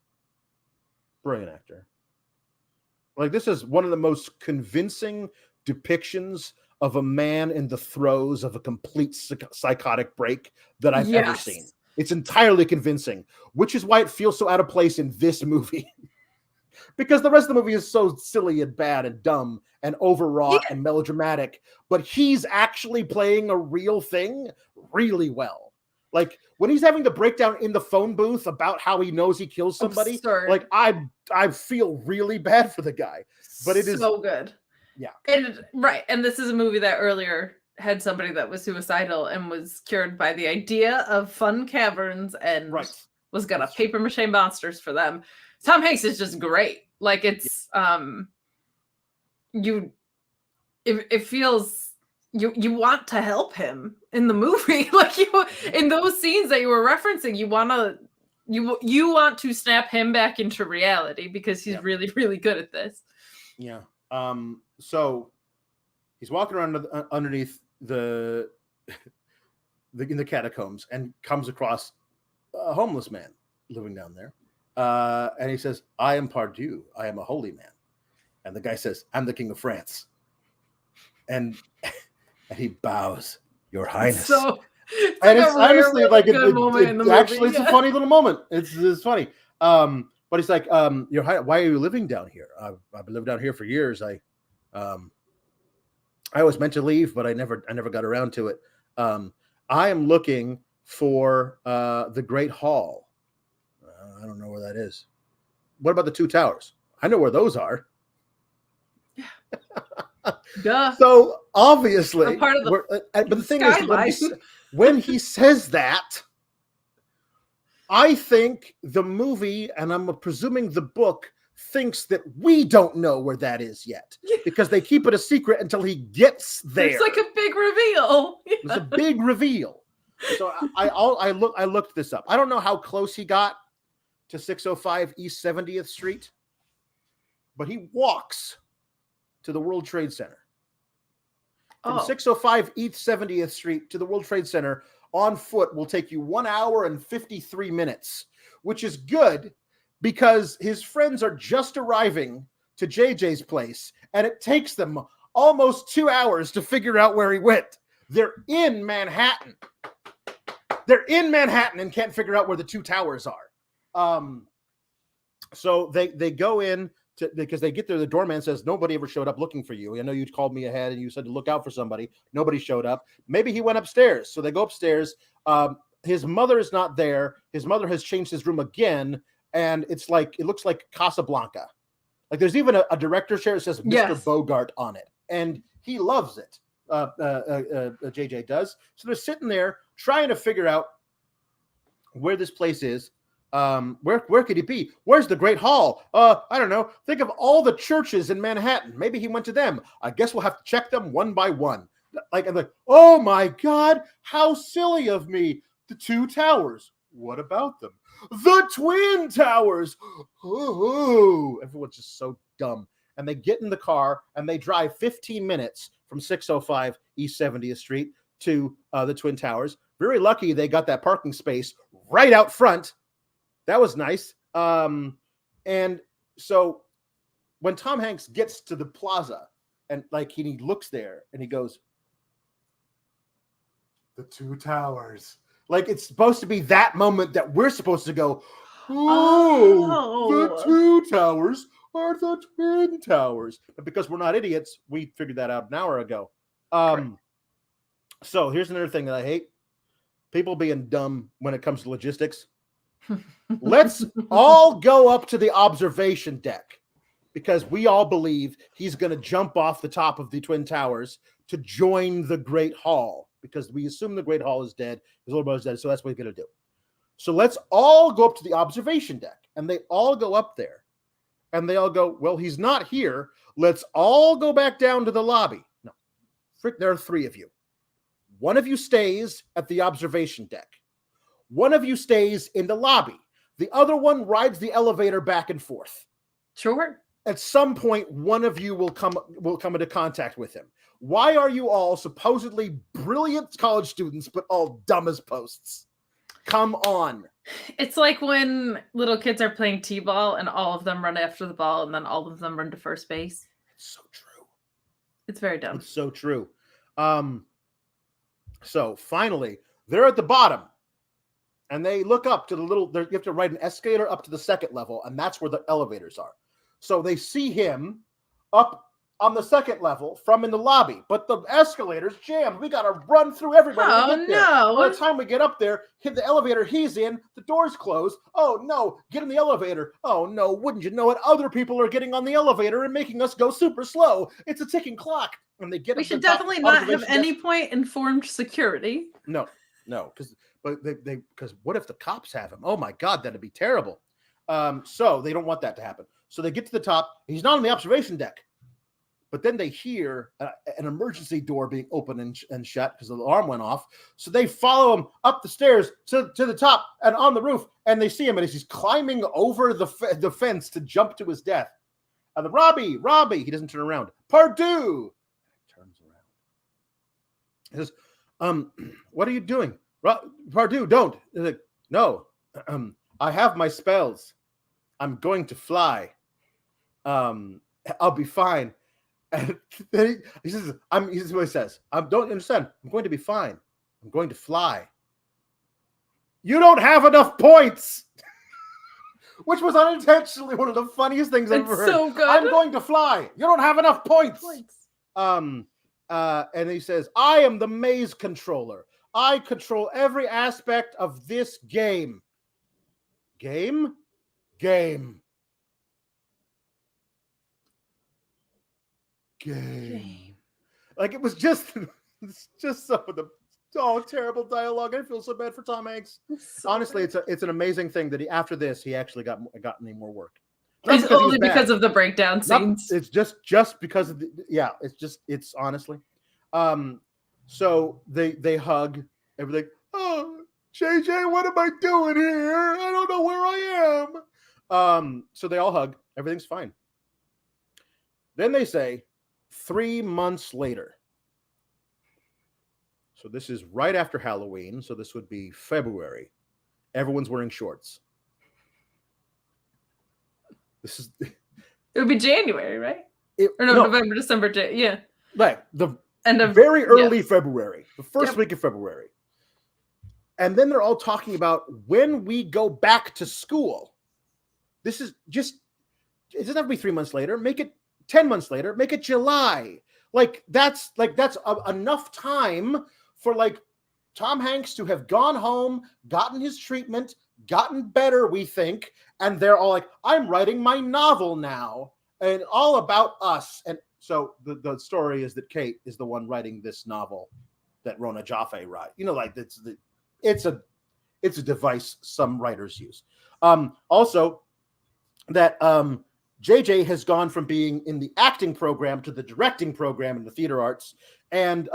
brilliant actor. Like, this is one of the most convincing depictions of a man in the throes of a complete psychotic break that I've ever seen. It's entirely convincing, which is why it feels so out of place in this movie. Because the rest of the movie is so silly and bad and dumb and overwrought and melodramatic, but he's actually playing a real thing really well. Like when he's having the breakdown in the phone booth about how he knows he kills somebody, absurd. like I feel really bad for the guy, but it is so good. Yeah. And this is a movie that earlier had somebody that was suicidal and was cured by the idea of fun caverns and was gonna paper mache monsters for them. Tom Hanks is just great. Like it's it feels you want to help him in the movie. Like you in those scenes that you were referencing, you want to snap him back into reality because he's really, really good at this. Yeah. So he's walking around underneath in the catacombs and comes across a homeless man living down there. And he says, I am Pardieu. I am a holy man. And the guy says, I'm the king of France. And he bows, Your Highness. It's honestly like it's a funny little moment. It's funny. But he's like, Your Highness, why are you living down here? I've been living down here for years. I always meant to leave, but I never got around to it. I am looking for the Great Hall. I don't know where that is. What about the two towers? I know where those are. Duh. So obviously, part of but the thing is, when he says that, I think the movie, and I'm presuming the book, thinks that we don't know where that is yet because they keep it a secret until he gets there. It's like a big reveal. It's a big reveal. So I looked this up. I don't know how close he got to 605 East 70th Street, but he walks to the World Trade Center. From 605 East 70th Street to the World Trade Center on foot will take you 1 hour and 53 minutes, which is good because his friends are just arriving to JJ's place, and it takes them almost 2 hours to figure out where he went. They're in Manhattan. And can't figure out where the two towers are. So they go in because they get there. The doorman says, nobody ever showed up looking for you. I know you called me ahead and you said to look out for somebody. Nobody showed up. Maybe he went upstairs. So they go upstairs. His mother is not there. His mother has changed his room again. And it looks like Casablanca. Like there's even a director's chair that says Mr. Bogart on it. And he loves it. JJ does. So they're sitting there trying to figure out where this place is. Where could he be? Where's the Great Hall? I don't know. Think of all the churches in Manhattan. Maybe he went to them. I guess we'll have to check them one by one. I'm like, oh my God, how silly of me. The two towers. What about them? The Twin Towers. Ooh. Everyone's just so dumb. And they get in the car and they drive 15 minutes from 605 East 70th Street to the Twin Towers. Very lucky they got that parking space right out front. That was nice. And so when Tom Hanks gets to the plaza and he looks there and he goes, the two towers. Like it's supposed to be that moment that we're supposed to go, the two towers are the Twin Towers. But because we're not idiots, we figured that out an hour ago. So here's another thing that I hate. People being dumb when it comes to logistics. Let's all go up to the observation deck because we all believe he's going to jump off the top of the Twin Towers to join the Great Hall because we assume the Great Hall is dead. His little brother's dead, so that's what he's going to do. So let's all go up to the observation deck, and they all go up there, and they all go, well, he's not here. Let's all go back down to the lobby. No, there are three of you. One of you stays at the observation deck. One of you stays in the lobby. The other one rides the elevator back and forth. Sure. At some point, one of you will come into contact with him. Why are you all supposedly brilliant college students, but all dumb as posts? Come on. It's like when little kids are playing t-ball and all of them run after the ball and then all of them run to first base. It's so true. It's very dumb. It's so true. So finally, they're at the bottom, and they look up to the little. You have to ride an escalator up to the second level, and that's where the elevators are. So they see him up on the second level from in the lobby, but the escalator's jammed. We gotta run through everybody to get there. No! By the time we get up there, hit the elevator he's in, the doors close. Oh no, get in the elevator. Oh no, wouldn't you know it? Other people are getting on the elevator and making us go super slow. It's a ticking clock. And they get. We should definitely not have any point informed security. No, because what if the cops have him? Oh my God, that'd be terrible. So they don't want that to happen. So they get to the top. He's not on the observation deck. But then they hear an emergency door being opened and shut because the alarm went off. So they follow him up the stairs to the top and on the roof, and they see him, and he's climbing over the fence to jump to his death. And the Robbie, he doesn't turn around. Pardue turns around. He says, what are you doing? Pardue, don't. He's like, no, I have my spells. I'm going to fly. I'll be fine. And then he says, this is what he says. I don't understand. I'm going to be fine. I'm going to fly. You don't have enough points. Which was unintentionally one of the funniest things I've ever heard. So good. I'm going to fly. You don't have enough points. And he says, I am the maze controller. I control every aspect of this game. Game. Like it was just some of the terrible dialogue. I feel so bad for Tom Hanks. Honestly, it's an amazing thing that after this he actually got any more work. It's only because of the breakdown scenes. It's just because of it's honestly. So they hug everything. Oh, JJ, what am I doing here? I don't know where I am. So they all hug. Everything's fine. Then they say 3 months later. So this is right after Halloween. So this would be February. Everyone's wearing shorts. It would be January, right? November, December, yeah. Right. The end of very early February. The first week of February. And then they're all talking about when we go back to school. This is just, it doesn't have to be 3 months later. Make it 10 months later, make it July. That's enough time for Tom Hanks to have gone home, gotten his treatment, gotten better, we think, and they're all like, I'm writing my novel now, and all about us. And so the story is that Kate is the one writing this novel that Rona Jaffe wrote. It's a device some writers use. Also, that JJ has gone from being in the acting program to the directing program in the theater arts, and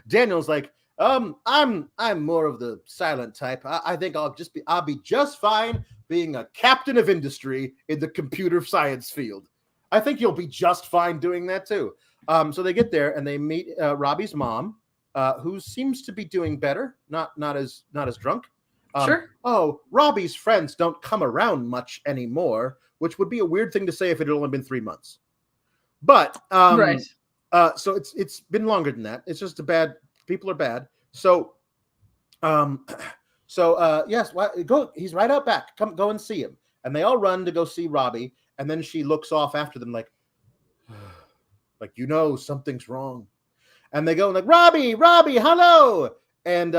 Daniel's like, I'm more of the silent type. I think I'll be just fine being a captain of industry in the computer science field. I think you'll be just fine doing that too. So they get there and they meet Robbie's mom, who seems to be doing better, not as drunk. Sure. Oh, Robbie's friends don't come around much anymore, which would be a weird thing to say if it had only been 3 months. But right. So it's been longer than that. It's just people are bad. So yes, go. He's right out back. Go and see him. And they all run to go see Robbie. And then she looks off after them like something's wrong. And they go like, Robbie, hello. And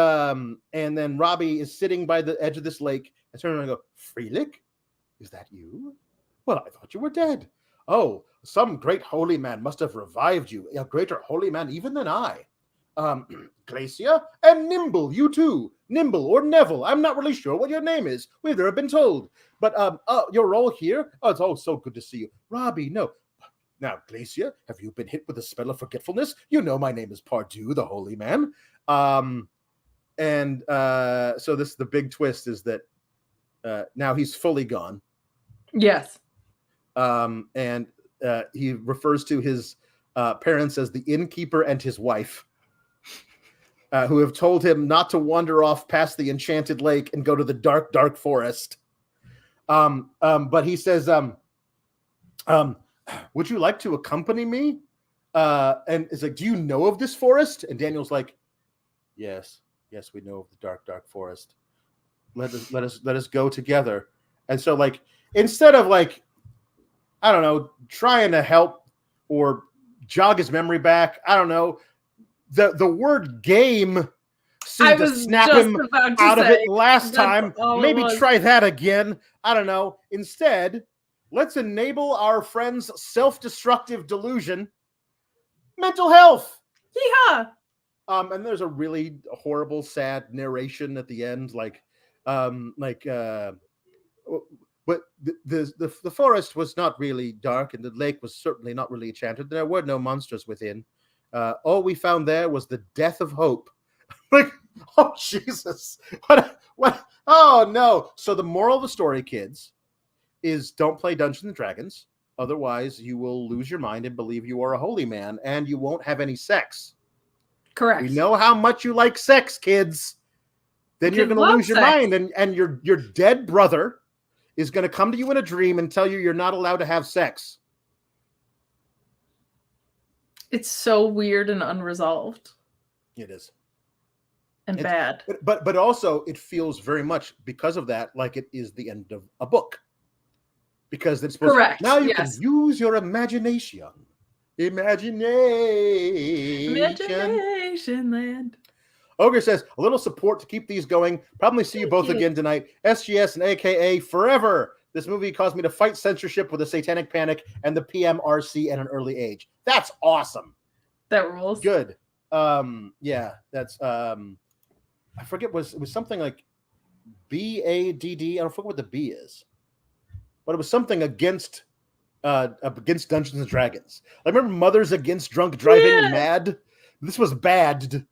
then Robbie is sitting by the edge of this lake and turns around and go, Freelick, is that you? Well, I thought you were dead. Oh, some great holy man must have revived you. A greater holy man even than I. Glacia and Nimble, you too. Nimble or Neville. I'm not really sure what your name is. We've never been told. But you're all here? Oh, it's all so good to see you. Robbie, no. Now, Glacia, have you been hit with a spell of forgetfulness? You know my name is Pardue, the holy man. So the big twist is that now he's fully gone. Yes. And he refers to his parents as the innkeeper and his wife, who have told him not to wander off past the enchanted lake and go to the dark, dark forest. But he says, would you like to accompany me? And it's like, do you know of this forest? And Daniel's like, yes, we know of the dark forest. Let us go together. And so, like, instead of like, I don't know, trying to help or jog his memory back, I don't know, the word game seemed to snap him out of it last time. Maybe try that again. I don't know. Instead, let's enable our friend's self-destructive delusion, mental health. Yeah. And there's a really horrible, sad narration at the end, but the forest was not really dark, and the lake was certainly not really enchanted. There were no monsters within. All we found there was the death of hope. Like, oh Jesus! What? Oh no! So the moral of the story, kids, is don't play Dungeons and Dragons. Otherwise, you will lose your mind and believe you are a holy man, and you won't have any sex. Correct. We know how much you like sex, kids. Then you're going to lose your mind, and your dead brother is going to come to you in a dream and tell you you're not allowed to have sex. It's so weird and unresolved. It is. And bad. But also it feels very much because of that like it is the end of a book. Because it's supposed correct. Now you can use your imagination. Imagination land. Ogre says, a little support to keep these going. Probably see you both again tonight. SGS and AKA forever. This movie caused me to fight censorship with a satanic panic and the PMRC at an early age. That's awesome. That rules. Good. Yeah, that's I forget, it was something like BADD. I don't forget what the B is. But it was something against Dungeons and Dragons. I remember Mothers Against Drunk Driving and Mad. This was bad.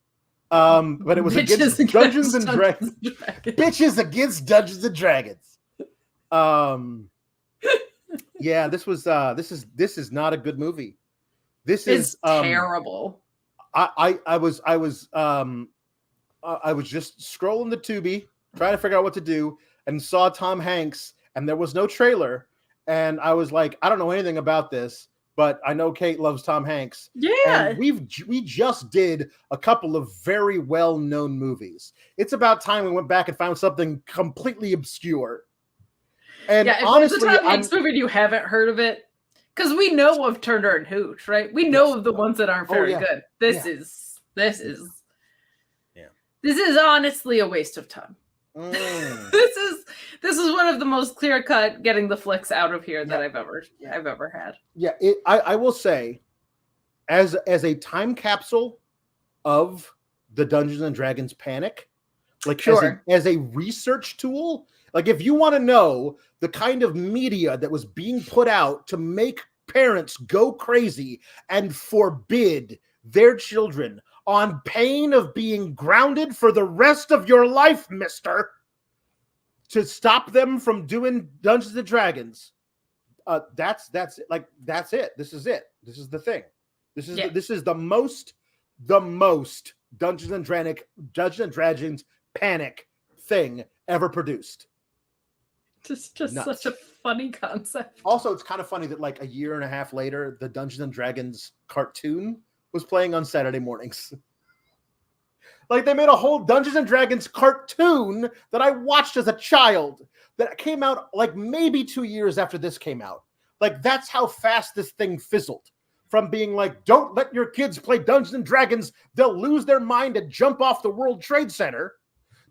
But it was against Dungeons and Dragons. Bitches against Dungeons and Dragons. Yeah, this is not a good movie. This is terrible. I was just scrolling the Tubi, trying to figure out what to do, and saw Tom Hanks, and there was no trailer, and I was like, I don't know anything about this, but I know Kate loves Tom Hanks. Yeah. And we just did a couple of very well-known movies. It's about time we went back and found something completely obscure. And yeah, if honestly, it's a Tom Hanks movie and you haven't heard of it, because we know of Turner and Hooch, right? We know of the ones that aren't very good. This is honestly a waste of time. This is one of the most clear-cut getting the flicks out of here that I've ever had. Yeah, I will say, as a time capsule of the Dungeons and Dragons panic, like as a research tool, like if you want to know the kind of media that was being put out to make parents go crazy and forbid their children on pain of being grounded for the rest of your life, mister, to stop them from doing Dungeons and Dragons. That's it. This is it. This is the thing. This is the most Dungeons and Dragons panic thing ever produced. Just such a funny concept. Also, it's kind of funny that like a year and a half later, the Dungeons and Dragons cartoon was playing on Saturday mornings. Like they made a whole Dungeons and Dragons cartoon that I watched as a child that came out like maybe 2 years after this came out. Like that's how fast this thing fizzled from being like, don't let your kids play Dungeons and Dragons. They'll lose their mind and jump off the World Trade Center,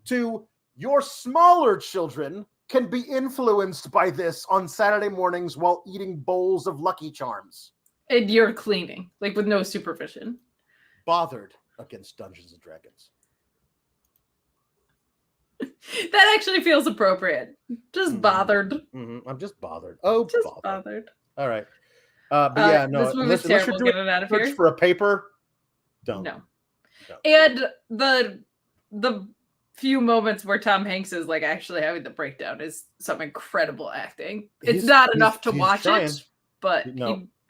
to your smaller children can be influenced by this on Saturday mornings while eating bowls of Lucky Charms. And you're cleaning, like with no supervision. Bothered against Dungeons and Dragons. That actually feels appropriate. Just bothered. Mm-hmm. I'm just bothered. Oh, just bothered. All right. But yeah, no. Unless you're doing it out of here. For a paper, don't. No. And the few moments where Tom Hanks is like actually having the breakdown is some incredible acting. It's not enough to watch it, but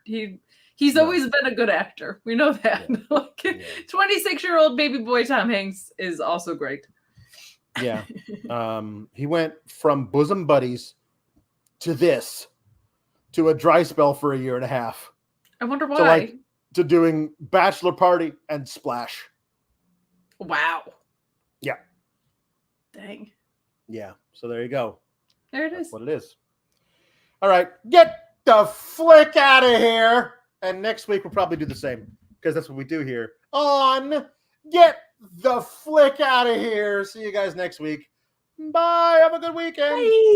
he's always been a good actor. We know that. 26-year-old baby boy Tom Hanks is also great. Yeah. He went from bosom buddies to a dry spell for a year and a half. I wonder why. to doing Bachelor Party and Splash. Wow. Yeah. Dang. Yeah. So there you go. There it That's is. what it is. All right. Get the flick out of here. And next week we'll probably do the same because that's what we do here on Get the Flick Out of Here. See you guys next week. Bye. Have a good weekend. Bye.